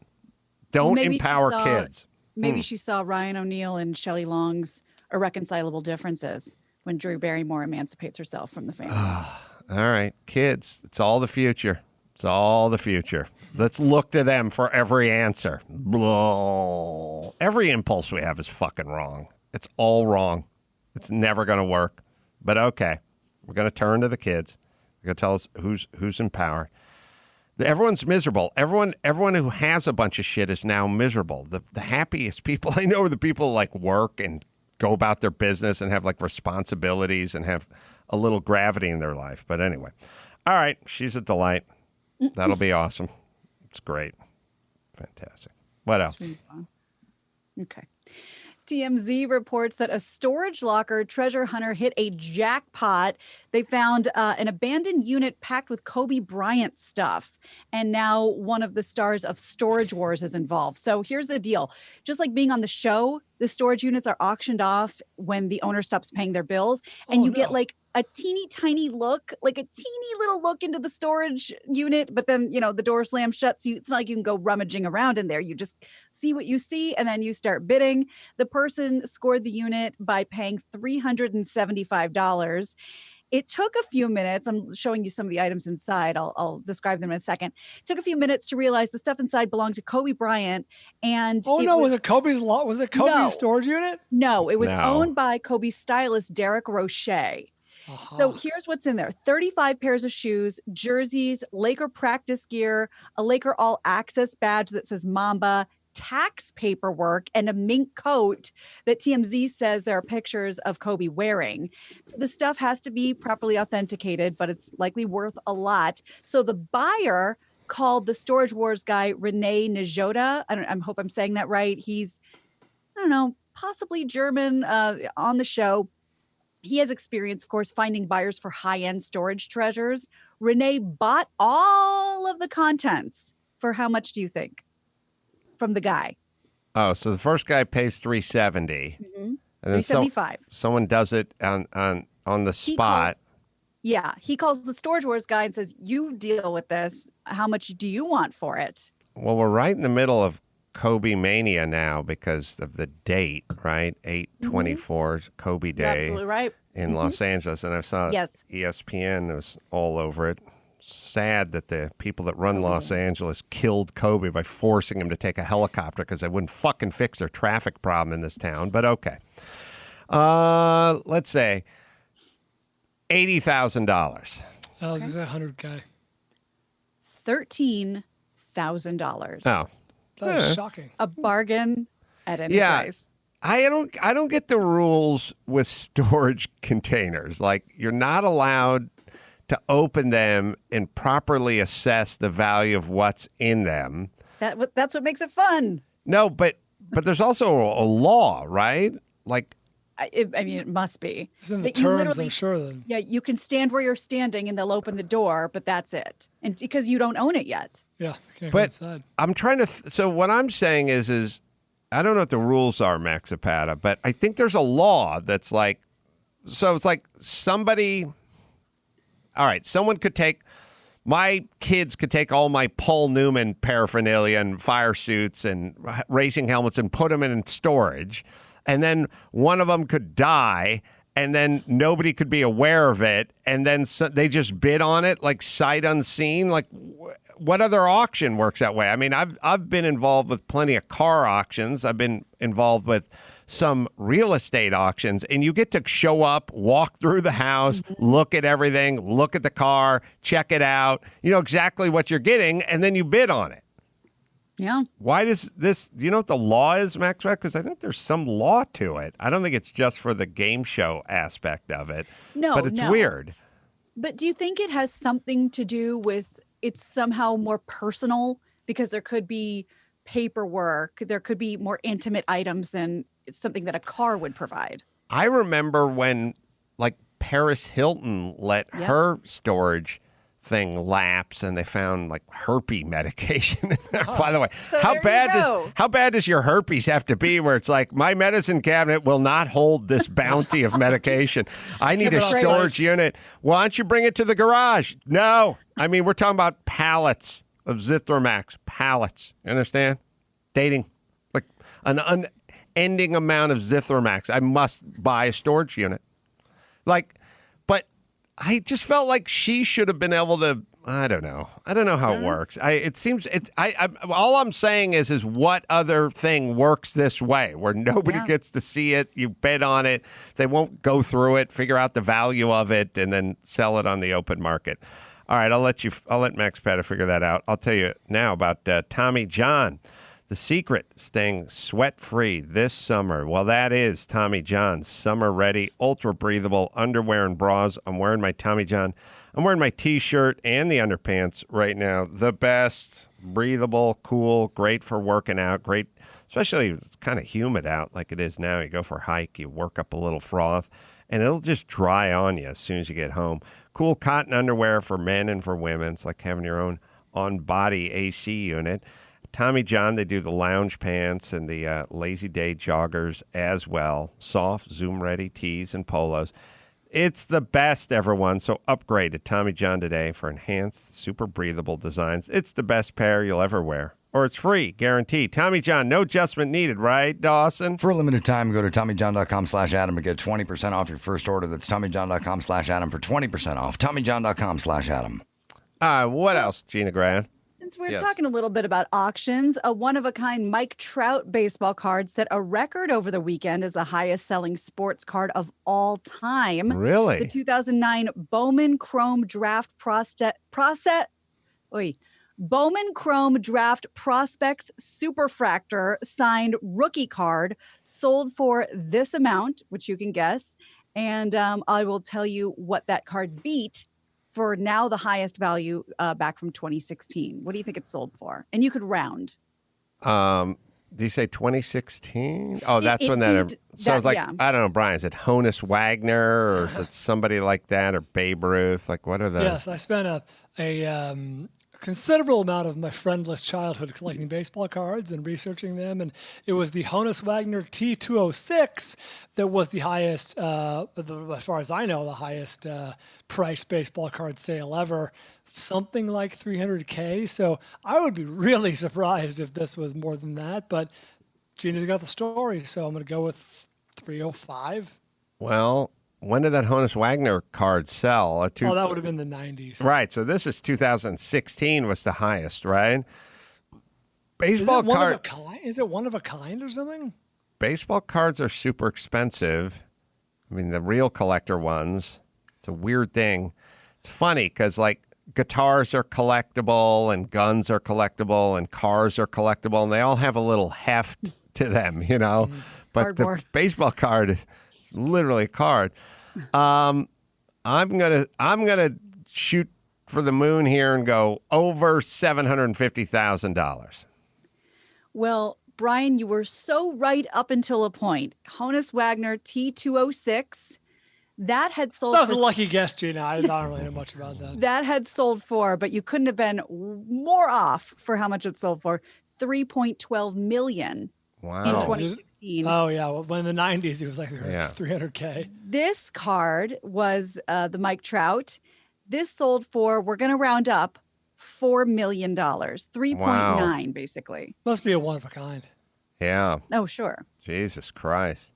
Don't empower kids. Maybe she saw Ryan O'Neal and Shelley Long's Irreconcilable Differences when Drew Barrymore emancipates herself from the family. All right, kids, it's all the future. It's all the future. Let's look to them for every answer. Blah. Every impulse we have is fucking wrong. It's all wrong. It's never going to work. But okay, we're going to turn to the kids. They're going to tell us who's in power. Everyone's miserable. Everyone who has a bunch of shit is now miserable. The happiest people I know are the people who like work and go about their business and have like responsibilities and have a little gravity in their life. But anyway, all right, she's a delight. That'll be awesome. It's great. Fantastic. What else? Okay. TMZ reports that a storage locker treasure hunter hit a jackpot. They found an abandoned unit packed with Kobe Bryant stuff. And now one of the stars of Storage Wars is involved. So here's the deal. Just like being on the show, the storage units are auctioned off when the owner stops paying their bills. And you get like a teeny tiny look, like a teeny little look into the storage unit. But then, the door slams shut. So it's not like you can go rummaging around in there. You just see what you see and then you start bidding. The person scored the unit by paying $375. It took a few minutes. I'm showing you some of the items inside. I'll describe them in a second. It took a few minutes to realize the stuff inside belonged to Kobe Bryant. And was it Kobe's lot? Was it Kobe's storage unit? No, it was owned by Kobe's stylist, Derek Roche. So here's what's in there. 35 pairs of shoes, jerseys, Laker practice gear, a Laker All Access badge that says Mamba, tax paperwork, and a mink coat that TMZ says there are pictures of Kobe wearing. So the stuff has to be properly authenticated, but it's likely worth a lot. So the buyer called the Storage Wars guy, Rene Najota. I hope I'm saying that right. He's, possibly German on the show. He has experience, of course, finding buyers for high-end storage treasures. Rene bought all of the contents for how much do you think? From the guy. Oh, so the first guy pays $370. Mm-hmm. And then $375. Someone does it on the spot. He calls the Storage Wars guy and says, you deal with this. How much do you want for it? Well, we're right in the middle of Kobe mania now because of the date, right? 8/24 is Kobe Day. Absolutely right. In Los Angeles. And I saw ESPN was all over it. sad that the people that run Los Angeles killed Kobe by forcing him to take a helicopter because they wouldn't fucking fix their traffic problem in this town. But okay. Let's say $80,000. That was $100K. $13,000. Oh. That was shocking. A bargain at any price. I don't get the rules with storage containers. Like, you're not allowed to open them and properly assess the value of what's in them. That's what makes it fun. No, but there's also a law, right? Like, I mean, it must be. It's in the terms, I'm sure. Then. Yeah, you can stand where you're standing and they'll open the door, but that's it. And because you don't own it yet. Yeah, can't go inside. I'm trying to. So what I'm saying is I don't know what the rules are, Max Zapata, but I think there's a law that's like, so it's like somebody. All right, someone could take. My kids could take all my Paul Newman paraphernalia and fire suits and racing helmets and put them in storage. And then one of them could die, and then nobody could be aware of it, and then they just bid on it, like sight unseen. Like, what other auction works that way? I mean, I've been involved with plenty of car auctions. I've been involved with some real estate auctions, and you get to show up, walk through the house, look at everything, look at the car, check it out. You know exactly what you're getting, and then you bid on it. Yeah. Why does this, do you know what the law is, Max? Because I think there's some law to it. I don't think it's just for the game show aspect of it. No, but it's weird. But do you think it has something to do with it's somehow more personal? Because there could be paperwork, there could be more intimate items than something that a car would provide. I remember when, like, Paris Hilton let her storage thing lapse, and they found like herpes medication in there. By the way, So how bad does your herpes have to be where it's like, my medicine cabinet will not hold this bounty of medication. I need a storage unit. Why don't you bring it to the garage? No. I mean, we're talking about pallets of Zithromax. Pallets. You understand? Dating. Like an unending amount of Zithromax. I must buy a storage unit. Like, but I just felt like she should have been able to. I don't know how it works. All I'm saying is what other thing works this way where nobody gets to see it. You bet on it. They won't go through it, figure out the value of it, and then sell it on the open market. All right, I'll let Max Petta figure that out. I'll tell you now about Tommy John. The secret, staying sweat-free this summer. Well, that is Tommy John's summer-ready, ultra-breathable underwear and bras. I'm wearing my Tommy John. I'm wearing my T-shirt and the underpants right now. The best, breathable, cool, great for working out, great, especially if it's kind of humid out like it is now. You go for a hike, you work up a little froth, and it'll just dry on you as soon as you get home. Cool cotton underwear for men and for women. It's like having your own on-body AC unit. Tommy John, they do the lounge pants and the lazy day joggers as well. Soft, zoom-ready tees and polos. It's the best, everyone. So upgrade to Tommy John today for enhanced, super breathable designs. It's the best pair you'll ever wear. Or it's free, guaranteed. Tommy John, no adjustment needed, right, Dawson? For a limited time, go to TommyJohn.com/Adam to get 20% off your first order. That's TommyJohn.com/Adam for 20% off. TommyJohn.com/Adam. What else, Gina Grant? Since we're talking a little bit about auctions, a one-of-a-kind Mike Trout baseball card set a record over the weekend as the highest-selling sports card of all time. Really? The 2009 Bowman Chrome Draft Bowman Chrome Draft Prospects Superfractor signed rookie card sold for this amount, which you can guess. And I will tell you what that card beat for now the highest value back from 2016. What do you think it sold for? And you could round. Do you say 2016? Oh, that's when that. So it's like, I don't know, Brian, is it Honus Wagner or is it somebody like that or Babe Ruth? Like, what are the? Yes, I spent a considerable amount of my friendless childhood collecting baseball cards and researching them, and it was the Honus Wagner T206 that was the highest, as far as I know, the highest priced baseball card sale ever, something like $300K. So I would be really surprised if this was more than that, but Gina's got the story, so I'm going to go with 305. Well, when did that Honus Wagner card sell? That would have been the 90s. Right. So this is 2016 was the highest, right? Baseball card. Is it one of a kind or something? Baseball cards are super expensive. I mean, the real collector ones. It's a weird thing. It's funny because like guitars are collectible and guns are collectible and cars are collectible and they all have a little heft to them, you know. But Cardboard. the baseball card is literally a card. I'm gonna shoot for the moon here and go over $750,000. Well, Bryan, you were so right up until a point. Honus Wagner T206, that had sold. That was for a lucky guess, Gina. I don't really know much about that. That had sold for, but you couldn't have been more off for how much it sold for. $3.12 million Wow. in 2016. Oh yeah, well, when in the 90s it was like $300K. This card was the Mike Trout. This sold for, we're going to round up, $4 million, 3.9 basically. Must be a one of a kind. Yeah. Oh, sure. Jesus Christ.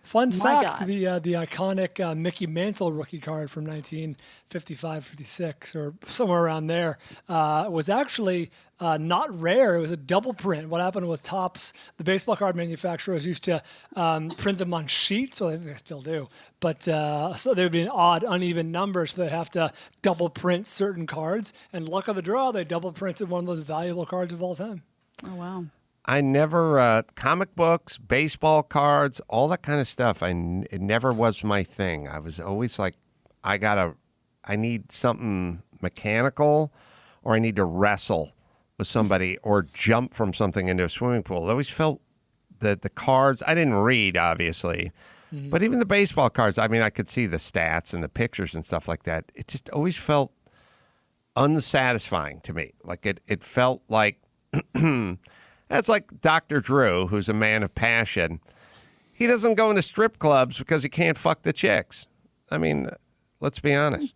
Fun My fact: God. the iconic Mickey Mantle rookie card from 1955-56 or somewhere around there was actually not rare. It was a double print. What happened was Topps, the baseball card manufacturers, used to print them on sheets. Well, they still do, but so there would be an odd, uneven number, so they have to double print certain cards. And luck of the draw, they double printed one of those valuable cards of all time. Oh, wow. I never, comic books, baseball cards, all that kind of stuff. It never was my thing. I was always like, I need something mechanical, or I need to wrestle with somebody or jump from something into a swimming pool. I always felt that the cards, I didn't read, obviously, but even the baseball cards, I mean, I could see the stats and the pictures and stuff like that. It just always felt unsatisfying to me. Like it felt like, that's like Dr. Drew, who's a man of passion. He doesn't go into strip clubs because he can't fuck the chicks. I mean, let's be honest.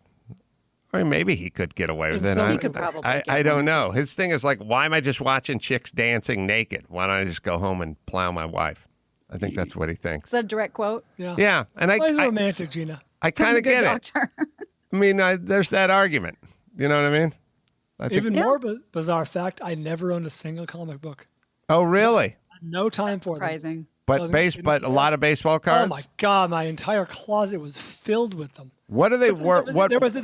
Or maybe he could get away with it. He could probably I don't know. His thing is like, why am I just watching chicks dancing naked? Why don't I just go home and plow my wife? I think that's what he thinks. Is that a direct quote? Yeah. And Well, he's romantic, Gina. I kind of Good get doctor. it. I mean, there's that argument. You know what I mean? I think, Even more bizarre fact: I never owned a single comic book. oh, really? No time for them. Surprising. But a lot of baseball cards? Oh my God, my entire closet was filled with them. What do they work? What There was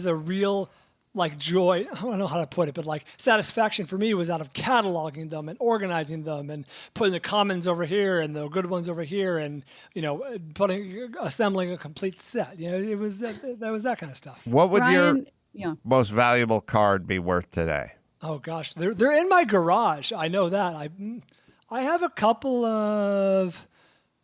a real like joy. I don't know how to put it, but like satisfaction for me was out of cataloging them and organizing them and putting the commons over here and the good ones over here and assembling a complete set. You know, it was that was that kind of stuff. What would Bryan, your most valuable card be worth today? Oh gosh, they're in my garage. I know that. I have a couple of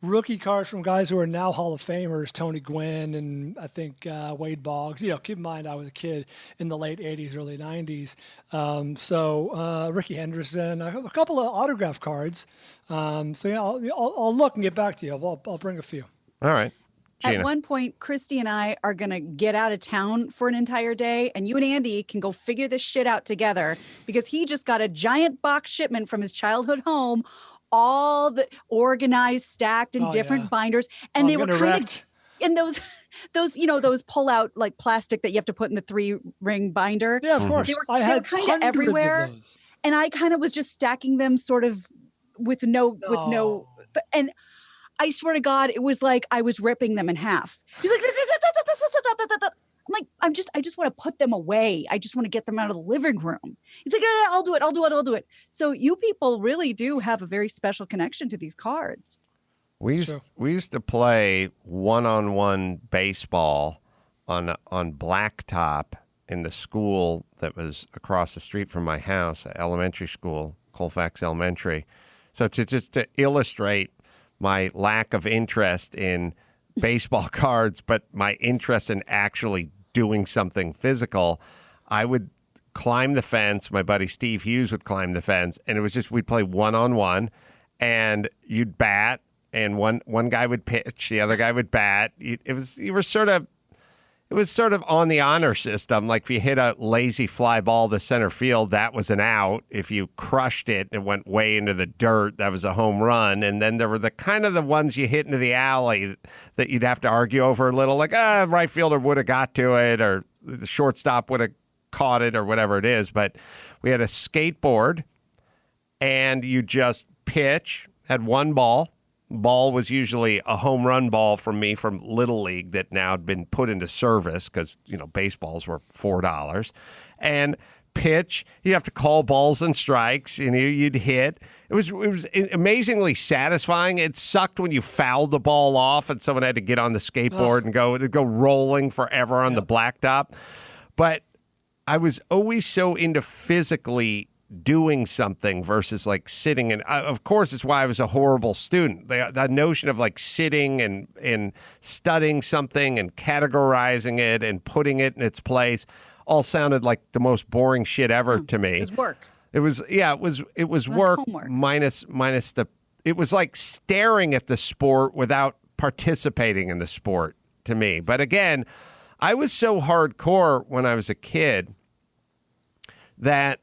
rookie cards from guys who are now Hall of Famers, Tony Gwynn and I think Wade Boggs. You know, keep in mind I was a kid in the late '80s, early '90s. So Ricky Henderson. I have a couple of autograph cards. So yeah, I'll look and get back to you. I'll bring a few. All right. Gina. At one point, Christy and I are going to get out of town for an entire day, and you and Andy can go figure this shit out together because he just got a giant box shipment from his childhood home, all the organized, stacked in different binders. And they were kind of in those pull out like plastic that you have to put in the 3-ring binder. Yeah, of course. They were I had kind of everywhere. of those. And I kind of was just stacking them sort of with no, and I swear to God, it was like I was ripping them in half. He's like, I'm like, I just want to put them away. I just want to get them out of the living room. He's like, yeah, I'll do it. So you people really do have a very special connection to these cards. We used to play one-on-one baseball on blacktop in the school that was across the street from my house, elementary school, Colfax Elementary. So to illustrate my lack of interest in baseball cards, but my interest in actually doing something physical, I would climb the fence. My buddy Steve Hughes would climb the fence, and it was just we'd play one-on-one, and you'd bat, and one guy would pitch, the other guy would bat. You were sort of it was sort of on the honor system. Like if you hit a lazy fly ball to center field, that was an out. If you crushed it and went way into the dirt, that was a home run. And then there were the kind of the ones you hit into the alley that you'd have to argue over a little, like, right fielder would have got to it, or the shortstop would have caught it, or whatever it is. But we had a skateboard, and you just pitch, had one ball. Ball was usually a home run ball from me from Little League that now had been put into service because, baseballs were $4. And pitch, you have to call balls and strikes, and you'd hit. It was amazingly satisfying. It sucked when you fouled the ball off and someone had to get on the skateboard and go rolling forever on the blacktop. But I was always so into physically doing something versus like sitting. And of course, it's why I was a horrible student. The notion of like sitting and studying something and categorizing it and putting it in its place all sounded like the most boring shit ever to me. It was work. It was work homework. minus it was like staring at the sport without participating in the sport to me. But again, I was so hardcore when I was a kid that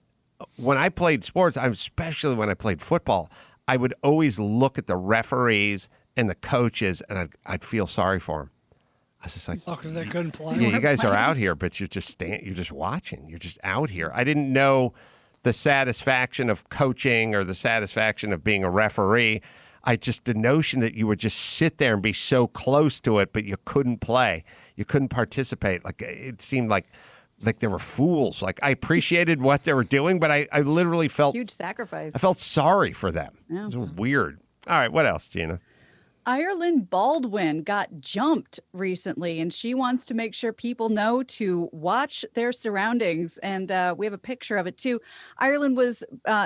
when I played sports, especially when I played football, I would always look at the referees and the coaches, and I'd feel sorry for them. I was just like, because they couldn't play. Yeah, you guys are out here, but you're just watching. You're just out here. I didn't know the satisfaction of coaching or the satisfaction of being a referee. The notion that you would just sit there and be so close to it, but you couldn't play. You couldn't participate. Like it seemed like they were fools. Like I appreciated what they were doing, but I literally felt huge sacrifice. I felt sorry for them. Yeah. It was weird. All right, what else, Gina? Ireland Baldwin got jumped recently, and she wants to make sure people know to watch their surroundings. And we have a picture of it too. Ireland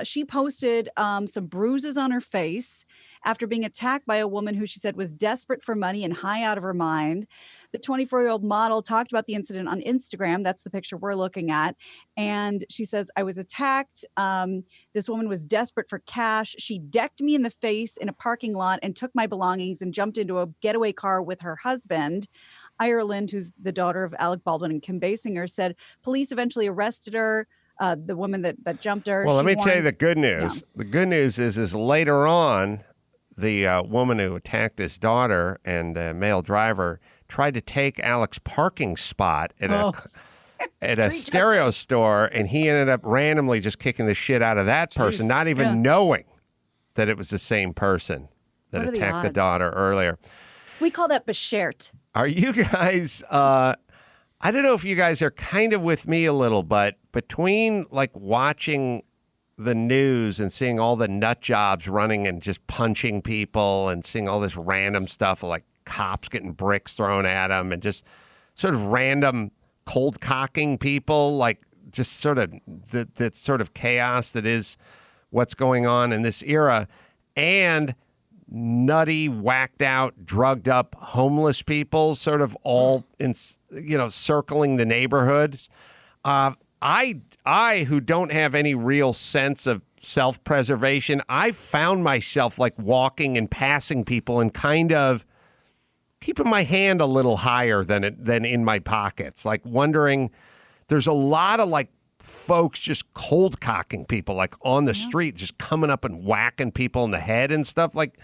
she posted some bruises on her face after being attacked by a woman who she said was desperate for money and high out of her mind. The 24-year-old model talked about the incident on Instagram. That's the picture we're looking at. And she says, I was attacked. This woman was desperate for cash. She decked me in the face in a parking lot and took my belongings and jumped into a getaway car with her husband. Ireland, who's the daughter of Alec Baldwin and Kim Basinger, said police eventually arrested her, the woman that jumped her. Well, let me tell you the good news. Yeah. The good news is later on, the woman who attacked his daughter and male driver tried to take Alec's parking spot at a stereo store, and he ended up randomly just kicking the shit out of that person, not even knowing that it was the same person that attacked the daughter earlier. We call that beshert. Are you guys, I don't know if you guys are kind of with me a little, but between like watching the news and seeing all the nut jobs running and just punching people and seeing all this random stuff like cops getting bricks thrown at them and just sort of random cold cocking people, like just sort of that sort of chaos that is what's going on in this era, and nutty, whacked out, drugged up homeless people sort of all in, circling the neighborhoods. I who don't have any real sense of self-preservation, I found myself like walking and passing people and kind of keeping my hand a little higher than in my pockets, like wondering, there's a lot of like folks just cold cocking people like on the street, just coming up and whacking people in the head and stuff. Like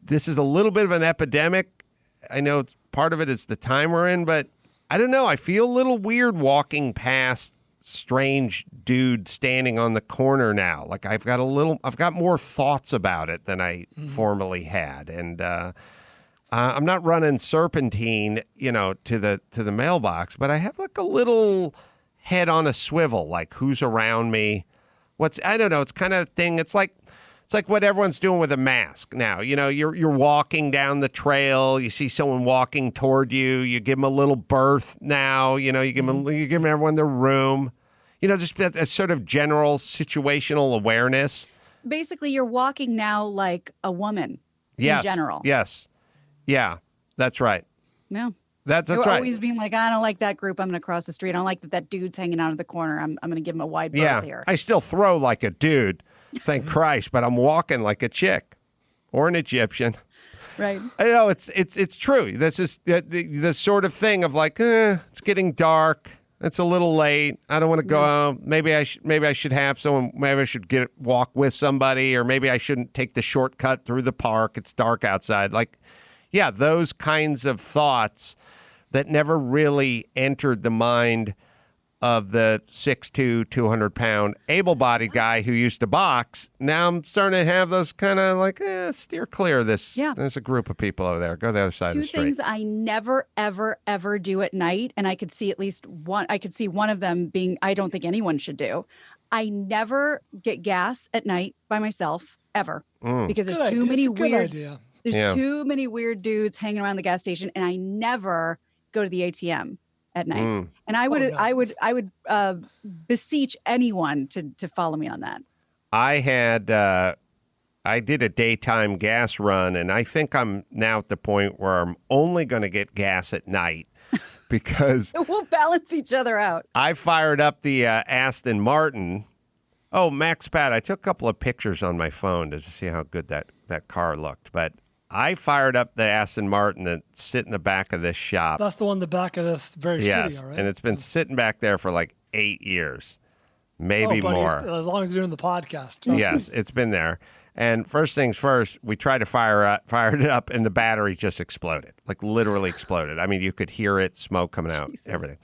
this is a little bit of an epidemic. I know part of it is the time we're in, but I don't know. I feel a little weird walking past strange dude standing on the corner now. Like I've got more thoughts about it than I formerly had. And, I'm not running serpentine, to the mailbox, but I have like a little head on a swivel, like who's around me. I don't know. It's kind of a thing. It's like what everyone's doing with a mask now. You're walking down the trail. You see someone walking toward you. You give them a little berth now. You give everyone their room. Just a sort of general situational awareness. Basically, you're walking now like a woman in general. Yes. Yeah, that's right. Yeah. That's You're right. always being like, I don't like that group. I'm going to cross the street. I don't like that dude's hanging out of the corner. I'm going to give him a wide berth here. I still throw like a dude, thank Christ, but I'm walking like a chick or an Egyptian. Right. I know it's true. This is the sort of thing of like, it's getting dark. It's a little late. I don't want to go out. Maybe I should have someone. Maybe I should walk with somebody, or maybe I shouldn't take the shortcut through the park. It's dark outside. Like, yeah, those kinds of thoughts that never really entered the mind of the 6'2", 200-pound able-bodied guy who used to box. Now I'm starting to have those kind of like, steer clear of this. Yeah. There's a group of people over there. Go the other side of Two the street. things I never, ever, ever do at night, and I could see at least one. I could see one of them being I don't think anyone should do. I never get gas at night by myself ever because there's Good too idea. many It's a good weird. idea. There's too many weird dudes hanging around the gas station, and I never go to the ATM at night. And I would beseech anyone to follow me on that. I did a daytime gas run, and I think I'm now at the point where I'm only going to get gas at night because We'll balance each other out. I fired up the Aston Martin. Oh, Max Pat, I took a couple of pictures on my phone to see how good that car looked, but I fired up the Aston Martin that sit in the back of this shop. That's the one in the back of this very studio, right? And it's been sitting back there for like 8 years, maybe buddy, more. As long as you're doing the podcast. Yes, it's been there. And first things first, we tried to fired it up, and the battery just exploded, like literally exploded. I mean, you could hear it, smoke coming out, everything.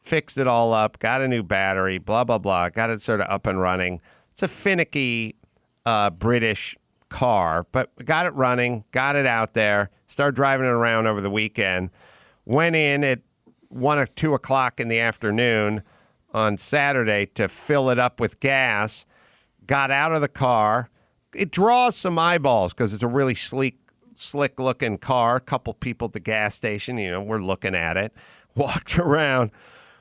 Fixed it all up, got a new battery, blah, blah, blah, got it sort of up and running. It's a finicky British car, but got it running, got it out there, started driving it around over the weekend, went in at 1 or 2 o'clock in the afternoon on Saturday to fill it up with gas, got out of the car. It draws some eyeballs because it's a really slick looking car. A couple people at the gas station, we're looking at it, walked around,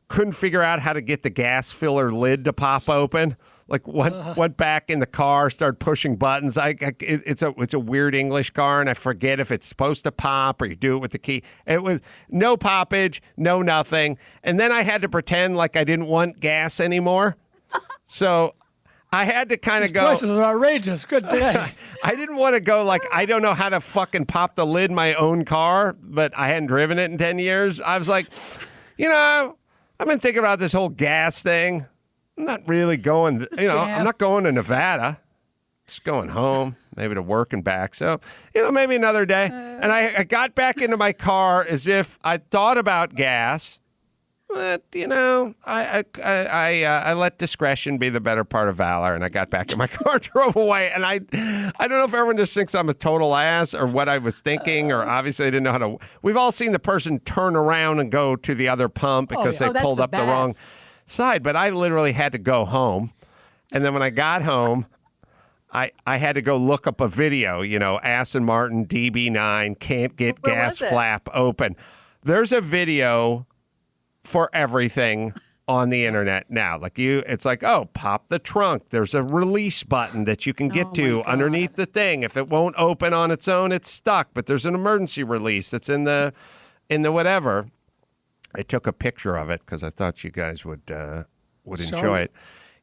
couldn't figure out how to get the gas filler lid to pop open. Like went back in the car, started pushing buttons. It's a weird English car, and I forget if it's supposed to pop or you do it with the key. It was no poppage, no nothing. And then I had to pretend like I didn't want gas anymore. So I had to kind of go. Prices are outrageous. Good day. I didn't want to go like I don't know how to fucking pop the lid in my own car, but I hadn't driven it in 10 years. I was like, I've been thinking about this whole gas thing. I'm not really going, I'm not going to Nevada. Just going home, maybe to work and back. So, maybe another day. And I got back into my car as if I thought about gas. But, I let discretion be the better part of valor. And I got back in my car, drove away. And I don't know if everyone just thinks I'm a total ass or what I was thinking, or obviously I didn't know how to. We've all seen the person turn around and go to the other pump because they pulled up the wrong side, but I literally had to go home. And then when I got home, I had to go look up a video, Aston Martin DB9 can't get gas flap open. There's a video for everything on the internet now. It's like, pop the trunk. There's a release button that you can get to underneath the thing. If it won't open on its own, it's stuck, but there's an emergency release that's in the whatever. I took a picture of it because I thought you guys would enjoy it.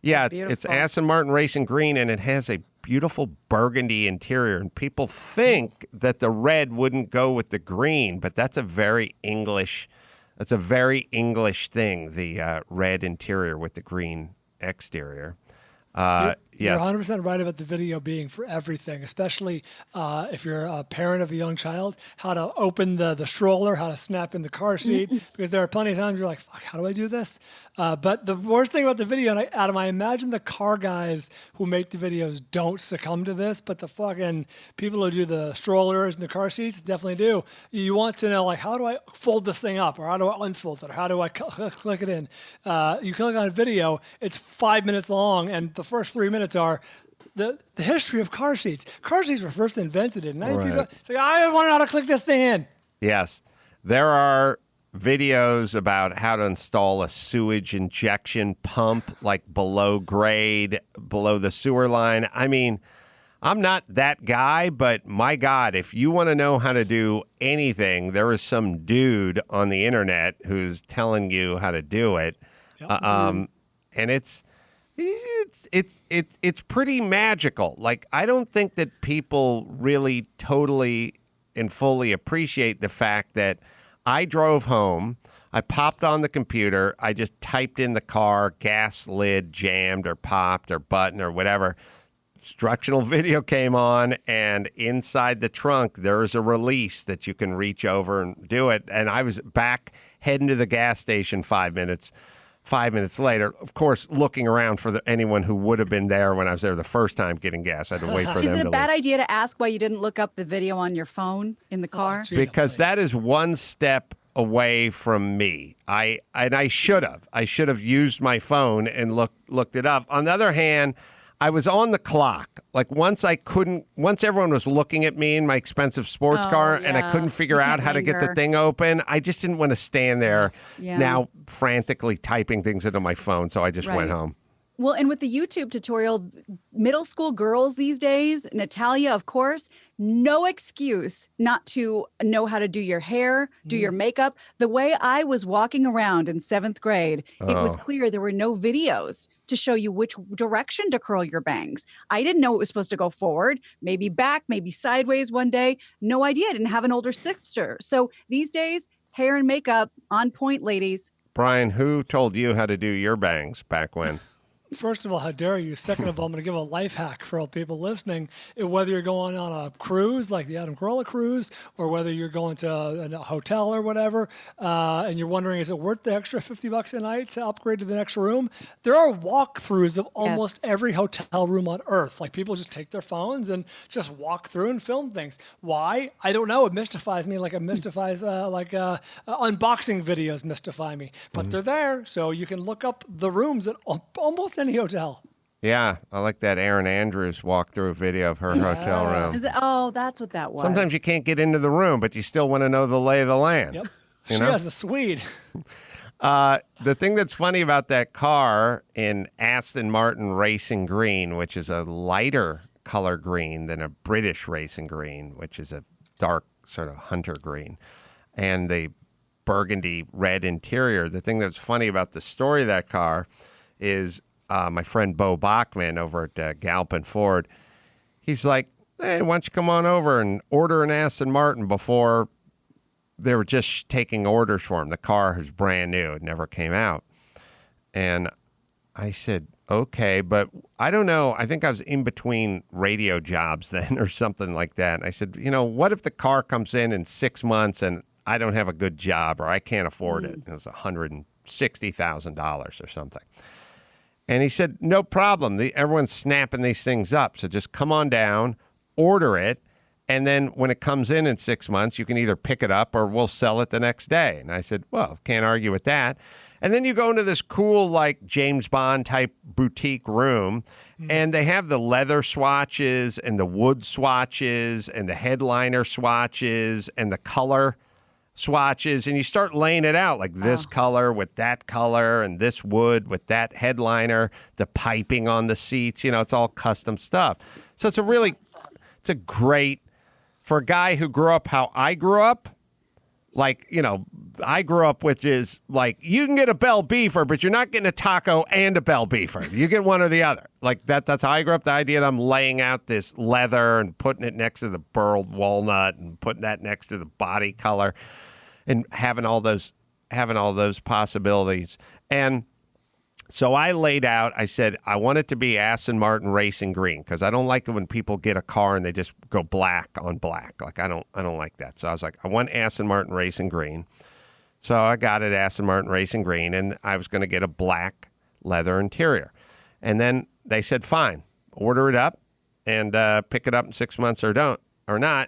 Yeah, it's Aston Martin Racing Green, and it has a beautiful burgundy interior. And people think that the red wouldn't go with the green, but that's a very English thing. The red interior with the green exterior. You're yes. 100% right about the video being for everything, especially if you're a parent of a young child, how to open the stroller, how to snap in the car seat, because there are plenty of times you're like, fuck, how do I do this? But the worst thing about the video, and Adam, I imagine the car guys who make the videos don't succumb to this, but the fucking people who do the strollers and the car seats definitely do. You want to know, like, how do I fold this thing up, or how do I unfold it, or how do I click it in? You click on a video, it's 5 minutes long, and the first 3 minutes are the history of car seats. Car seats were first invented in 19. Right. It's like, I want to know how to click this thing in. Yes. There are videos about how to install a sewage injection pump, like below grade, below the sewer line. I mean, I'm not that guy, but my God, if you want to know how to do anything, there is some dude on the internet who's telling you how to do it. Yep. And it's pretty magical. Like, I don't think that people really totally and fully appreciate the fact that I drove home. I popped on the computer. I just typed in the car, gas lid jammed or popped or button or whatever. Instructional video came on, and inside the trunk, there is a release that you can reach over and do it. And I was back heading to the gas station 5 minutes. 5 minutes later, of course, looking around for anyone who would have been there when I was there the first time getting gas. I had to wait for them to Is it a bad leave. idea to ask why you didn't look up the video on your phone in the car? Because that is one step away from me. I should have. I should have used my phone and looked it up. On the other hand, I was on the clock. Like once everyone was looking at me in my expensive sports car and I couldn't figure out how to get the thing open, I just didn't want to stand there now frantically typing things into my phone. So I just went home. Well, and with the YouTube tutorial, middle school girls these days, Natalia, of course, no excuse not to know how to do your hair, do your makeup. The way I was walking around in 7th grade, it was clear there were no videos to show you which direction to curl your bangs. I didn't know it was supposed to go forward, maybe back, maybe sideways one day. No idea. I didn't have an older sister. So these days, hair and makeup on point, ladies. Bryan, who told you how to do your bangs back when? First of all, how dare you? Second of all, I'm going to give a life hack for all people listening. Whether you're going on a cruise, like the Adam Carolla cruise, or whether you're going to a hotel or whatever, and you're wondering, is it worth the extra $50 a night to upgrade to the next room? There are walkthroughs of almost every hotel room on earth. Like people just take their phones and just walk through and film things. Why? I don't know. It mystifies me like it mystifies, unboxing videos mystify me. But they're there, so you can look up the rooms at almost any hotel. Yeah, I like that Erin Andrews walkthrough video of her hotel room. That's what that was. Sometimes you can't get into the room, but you still want to know the lay of the land. Yep. You She know? has a Swede. The thing that's funny about that car in Aston Martin Racing Green, which is a lighter color green than a British Racing Green, which is a dark sort of hunter green, and the burgundy red interior. The thing that's funny about the story of that car is my friend Bo Bachman over at Galpin Ford, he's like, hey, why don't you come on over and order an Aston Martin before they were just taking orders for him. The car was brand new. It never came out. And I said, okay, but I don't know. I think I was in between radio jobs then or something like that. And I said, what if the car comes in 6 months and I don't have a good job or I can't afford it? It was $160,000 or something. And he said, no problem. Everyone's snapping these things up. So just come on down, order it. And then when it comes in 6 months, you can either pick it up or we'll sell it the next day. And I said, well, can't argue with that. And then you go into this cool, like James Bond type boutique room, and they have the leather swatches and the wood swatches and the headliner swatches and the color swatches, and you start laying it out like this color with that color and this wood with that headliner, the piping on the seats, it's all custom stuff. So it's a great, for a guy who grew up how I grew up, like, I grew up which is like, you can get a Bell Beefer, but you're not getting a taco and a Bell Beefer. You get one or the other. Like that's how I grew up. The idea that I'm laying out this leather and putting it next to the burled walnut and putting that next to the body color and having all those possibilities. And so I laid out, I said, I want it to be Aston Martin Racing Green because I don't like it when people get a car and they just go black on black. Like I don't like that. So I was like, I want Aston Martin Racing Green. So I got it Aston Martin Racing Green, and I was going to get a black leather interior. And then they said, fine, order it up and pick it up in 6 months or not.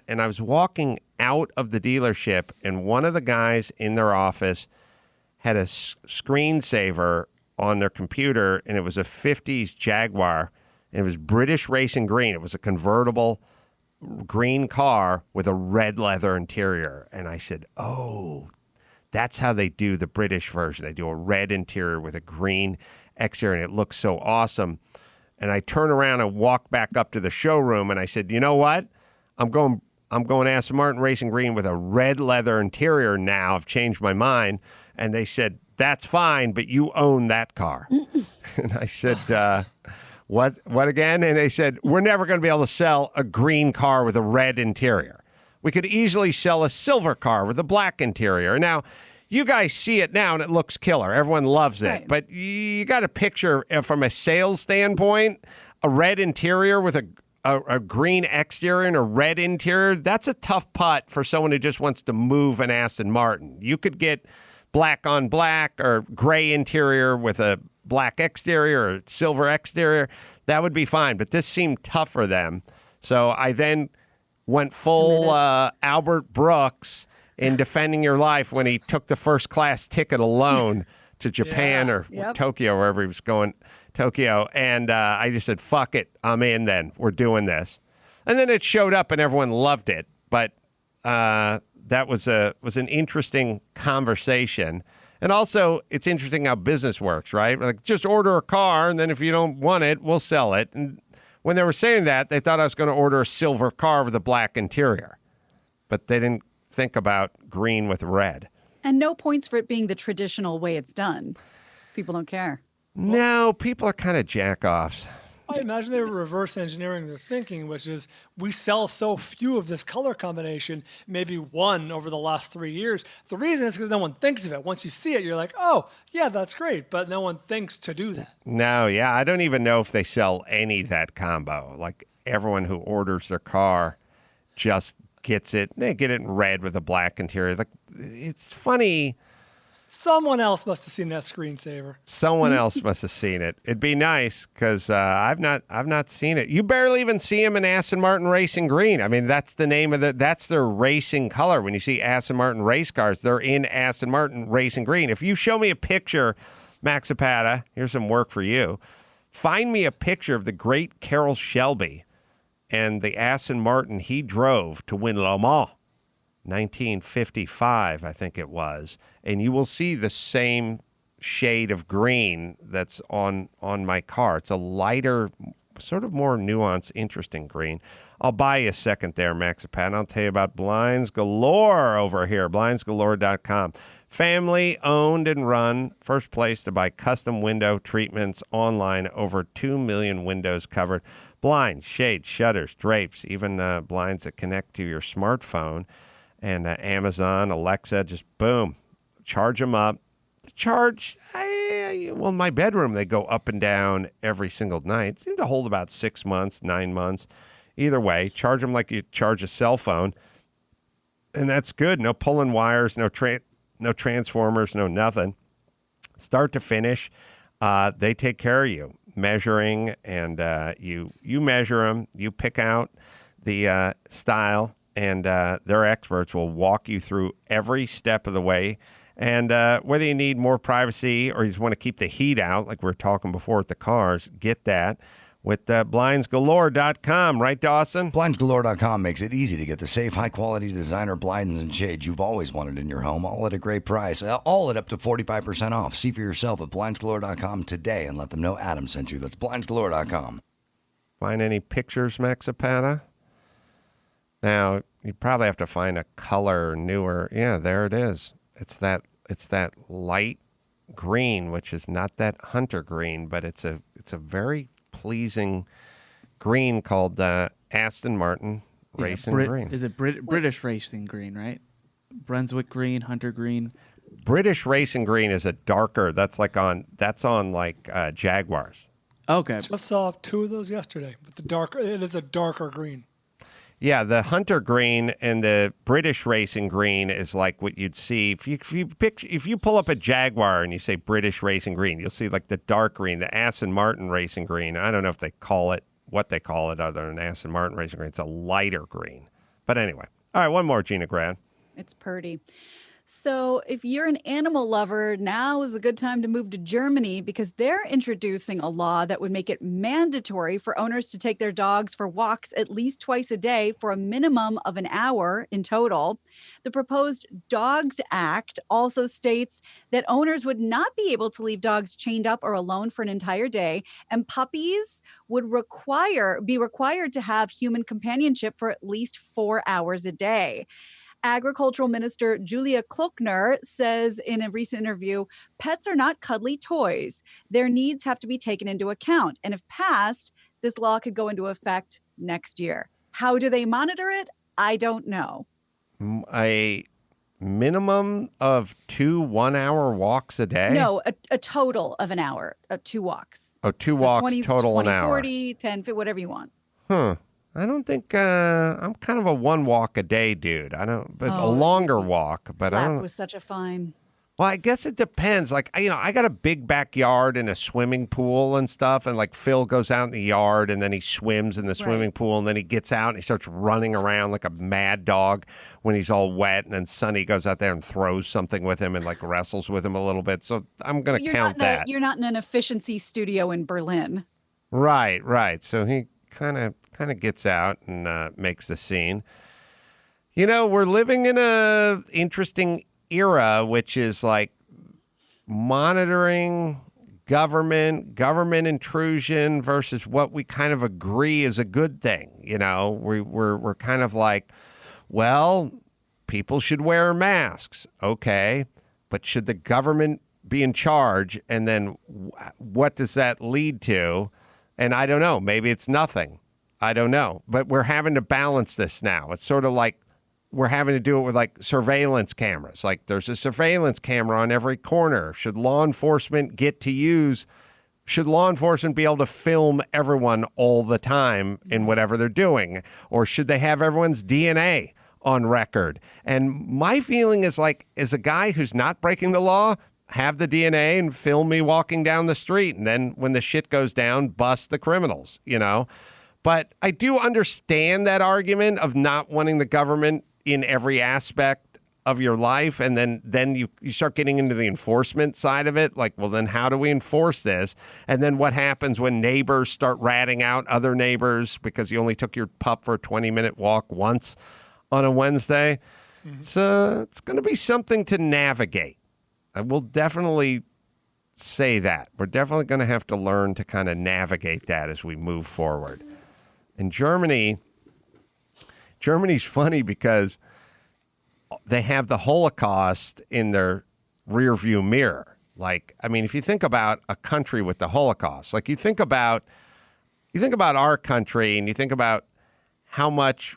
And I was walking out of the dealership, and one of the guys in their office had a screensaver on their computer, and it was a 50s Jaguar, and it was British Racing Green. It was a convertible green car with a red leather interior. And I said, oh, that's how they do the British version. They do a red interior with a green exterior, and it looks so awesome. And I turn around and walk back up to the showroom, and I said, you know what? I'm going Aston Martin Racing Green with a red leather interior now. I've changed my mind. And they said, that's fine, but you own that car. And I said, what again? And they said, we're never going to be able to sell a green car with a red interior. We could easily sell a silver car with a black interior. Now, you guys see it now, and it looks killer. Everyone loves it. Right. But you got to picture, from a sales standpoint, a red interior with a green exterior and a red interior. That's a tough putt for someone who just wants to move an Aston Martin. You could get black on black or gray interior with a black exterior or silver exterior. That would be fine. But this seemed tough for them. So I then went full Albert Brooks in Defending Your Life when he took the first class ticket alone to Japan or Tokyo, wherever he was going, Tokyo. And I just said, fuck it, I'm in then. We're doing this. And then it showed up and everyone loved it. But that was an interesting conversation. And also, it's interesting how business works, right? Like, just order a car, and then if you don't want it, we'll sell it. And when they were saying that, they thought I was going to order a silver car with a black interior. But they didn't think about green with red. And no points for it being the traditional way it's done. People don't care. No, people are kind of jack-offs. I imagine they were reverse engineering their thinking, which is we sell so few of this color combination, maybe one over the last 3 years. The reason is because no one thinks of it. Once you see it, you're like, oh, yeah, that's great. But no one thinks to do that. No, yeah, I don't even know if they sell any of that combo. Like, everyone who orders their car just gets it. They get it in red with a black interior. Like, it's funny. Someone else must have seen that screensaver. Someone else must have seen it. It'd be nice because I've not seen it. You barely even see him in Aston Martin Racing Green. I mean, that's the name of that's their racing color. When you see Aston Martin race cars, they're in Aston Martin Racing Green. If you show me a picture, Max Zapata, here's some work for you. Find me a picture of the great Carroll Shelby and the Aston Martin he drove to win Le Mans, 1955, I think it was. And you will see the same shade of green that's on my car. It's a lighter, sort of more nuanced, interesting green. I'll buy you a second there, Max Pat. I'll tell you about Blinds Galore over here, blindsgalore.com. Family owned and run, first place to buy custom window treatments online, over 2 million windows covered. Blinds, shades, shutters, drapes, even blinds that connect to your smartphone. And Amazon, Alexa, just boom, charge them up. Well, in my bedroom, they go up and down every single night. Seem to hold about 6 months, 9 months. Either way, charge them like you charge a cell phone. And that's good. No pulling wires, no transformers, no nothing. Start to finish, they take care of you, measuring, and you measure them. You pick out the style, and their experts will walk you through every step of the way. And whether you need more privacy or you just want to keep the heat out, like we were talking before with the cars, get that with blindsgalore.com. Right, Dawson? Blindsgalore.com makes it easy to get the safe, high-quality designer blinds and shades you've always wanted in your home, all at a great price, all at up to 45% off. See for yourself at blindsgalore.com today and let them know Adam sent you. That's blindsgalore.com. Find any pictures, Max Zapata? Now, you probably have to find a color newer. Yeah, there it is. It's that light green, which is not that hunter green, but it's a very pleasing green called Aston Martin Racing Green. Is it British Racing Green, right? Brunswick Green, Hunter Green. British Racing Green is a darker. That's on Jaguars. Okay. Just saw 2 of those yesterday. With the darker, it is a darker green. Yeah, the Hunter Green and the British Racing Green is like what you'd see if you pull up a Jaguar and you say British Racing Green, you'll see like the dark green, the Aston Martin Racing Green. I don't know if they call it what they call it other than Aston Martin Racing Green. It's a lighter green. But anyway, all right, one more, Gina Grad. It's purty. So if you're an animal lover, now is a good time to move to Germany because they're introducing a law that would make it mandatory for owners to take their dogs for walks at least twice a day for a minimum of an hour in total. The proposed Dogs Act also states that owners would not be able to leave dogs chained up or alone for an entire day, and puppies would be required to have human companionship for at least 4 hours a day. Agricultural Minister Julia Klöckner says in a recent interview, pets are not cuddly toys. Their needs have to be taken into account. And if passed, this law could go into effect next year. How do they monitor it? I don't know. A minimum of 2 1-hour walks a day? No, a total of an hour of 2 walks. Oh, 2 So walks 20, total 20, an hour. 40, 10, whatever you want. Huh. I don't think I'm kind of a 1 walk a day dude. I don't, but a Oh, longer walk. But I Black don't. was such a fine. Well, I guess it depends. Like, I got a big backyard and a swimming pool and stuff. And like Phil goes out in the yard and then he swims in the swimming pool and then he gets out and he starts running around like a mad dog when he's all wet. And then Sonny goes out there and throws something with him and like wrestles with him a little bit. So I'm going to count that. You're not in an efficiency studio in Berlin. Right. So he kind of gets out and makes the scene. We're living in a interesting era, which is like monitoring government intrusion versus what we kind of agree is a good thing. We're kind of like, well, people should wear masks. Okay. But should the government be in charge? And then what does that lead to? And I don't know. Maybe it's nothing. I don't know. But we're having to balance this now. It's sort of like we're having to do it with like surveillance cameras. Like there's a surveillance camera on every corner. Should law enforcement be able to film everyone all the time in whatever they're doing? Or should they have everyone's DNA on record? And my feeling is like, as a guy who's not breaking the law, have the DNA and film me walking down the street. And then when the shit goes down, bust the criminals, But I do understand that argument of not wanting the government in every aspect of your life. And then you start getting into the enforcement side of it. Like, well, then how do we enforce this? And then what happens when neighbors start ratting out other neighbors because you only took your pup for a 20-minute walk once on a Wednesday? Mm-hmm. It's going to be something to navigate. I will definitely say that. We're definitely going to have to learn to kind of navigate that as we move forward. In Germany's funny because they have the Holocaust in their rearview mirror. Like, I mean, if you think about a country with the Holocaust, like you think about our country and you think about how much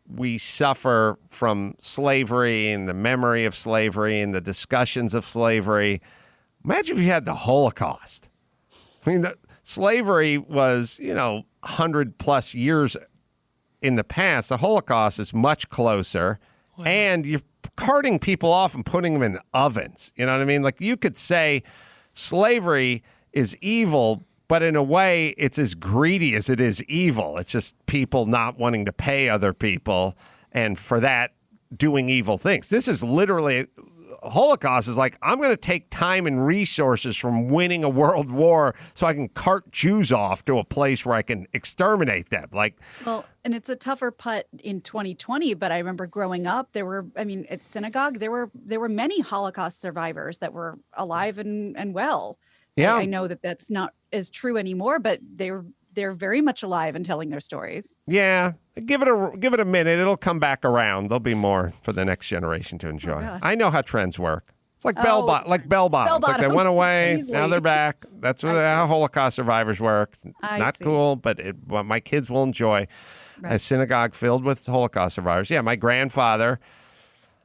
we suffer from slavery and the memory of slavery and the discussions of slavery. Imagine if you had the Holocaust. I mean, slavery was, 100 plus years in the past. The Holocaust is much closer. Wow. And you're carting people off and putting them in ovens. You know what I mean? Like you could say slavery is evil, but in a way it's as greedy as it is evil. It's just people not wanting to pay other people and for that doing evil things. This is literally Holocaust is like, I'm going to take time and resources from winning a world war so I can cart Jews off to a place where I can exterminate them. Like, well, and it's a tougher putt in 2020, but I remember growing up, at synagogue, there were many Holocaust survivors that were alive and well. Yeah. I know that that's not as true anymore, but they're very much alive and telling their stories. Yeah. Give it a minute. It'll come back around. There'll be more for the next generation to enjoy. Oh, I know how trends work. It's like bell bottoms. Like they went away, now they're back. That's how Holocaust survivors work. It's not cool, but my kids will enjoy a synagogue filled with Holocaust survivors. Yeah, my grandfather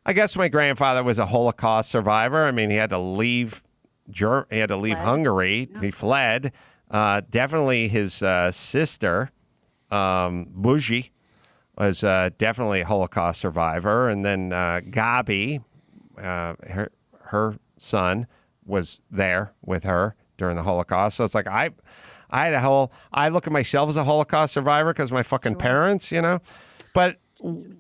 was a Holocaust survivor. I mean, he had to leave Hungary. Yeah. He fled. Definitely his sister, Buji, was definitely a Holocaust survivor. And then Gabi, her son, was there with her during the Holocaust. So it's like I look at myself as a Holocaust survivor because of my fucking parents, But I'm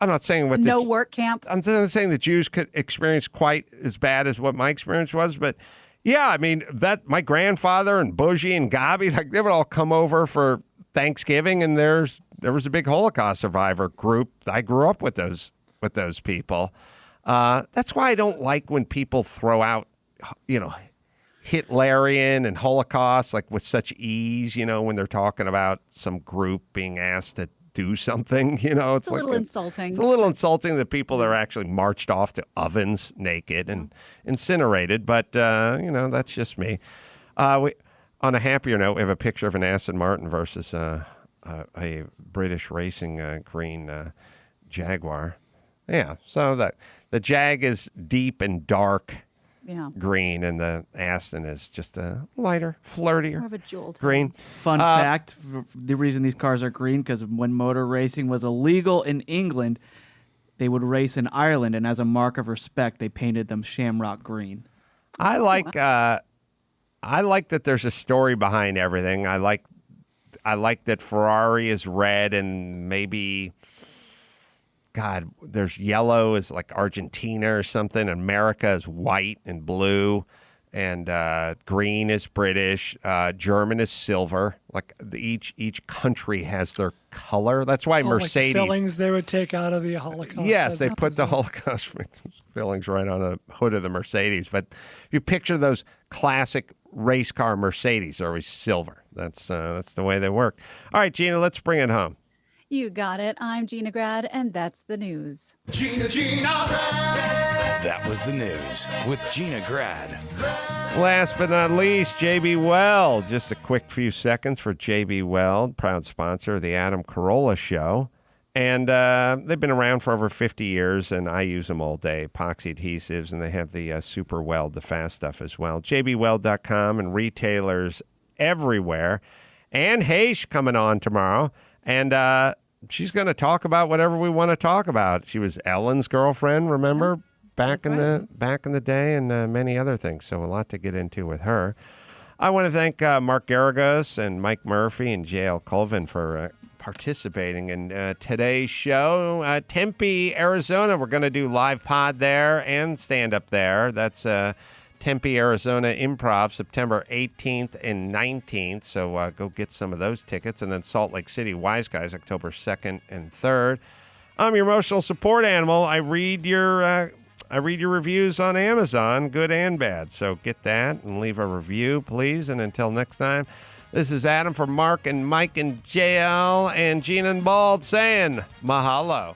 not saying work camp. I'm not saying the Jews could experience quite as bad as what my experience was, but yeah, I mean that my grandfather and Buji and Gabi, like they would all come over for Thanksgiving, and there was a big Holocaust survivor group. I grew up with those people. That's why I don't like when people throw out, Hitlerian and Holocaust like with such ease. When they're talking about some group being asked to do something, it's a little insulting. It's a little insulting that people that are actually marched off to ovens naked and incinerated. But that's just me. On a happier note, we have a picture of an Aston Martin versus a British racing green Jaguar. Yeah. So the Jag is deep and dark green, and the Aston is just a lighter, flirtier, More of a jewel tone. green. Fun fact, the reason these cars are green, because when motor racing was illegal in England, they would race in Ireland, and as a mark of respect, they painted them shamrock green. I like that there's a story behind everything. I like that Ferrari is red, and maybe, God, there's yellow is like Argentina or something. America is white and blue, and green is British. German is silver. Like each country has their color. That's why Mercedes. Like the fillings they would take out of the Holocaust. Yes, they put the Holocaust fillings right on the hood of the Mercedes. But if you picture those classic race car Mercedes, they're always silver. That's the way they work. All right, Gina, let's bring it home. You got it. I'm Gina Grad, and that's the news. Gina Grad. That was the news with Gina Grad. Last but not least, JB Weld. Just a quick few seconds for JB Weld, proud sponsor of the Adam Carolla Show. And they've been around for over 50 years, and I use them all day, epoxy adhesives, and they have the Super Weld, the fast stuff as well. jbweld.com and retailers everywhere. Ann Heche coming on tomorrow, and she's going to talk about whatever we want to talk about. She was Ellen's girlfriend, remember? Back in the day, and many other things. So a lot to get into with her. I want to thank Mark Geragos and Mike Murphy and JL Colvin for participating in today's show. Tempe, Arizona. We're going to do live pod there and stand up there. That's Tempe, Arizona Improv, September 18th and 19th. So go get some of those tickets. And then Salt Lake City Wise Guys, October 2nd and 3rd. I'm your emotional support animal. I read your reviews on Amazon, good and bad. So get that and leave a review, please. And until next time, this is Adam for Mark and Mike and JL and Gina and Bald saying mahalo.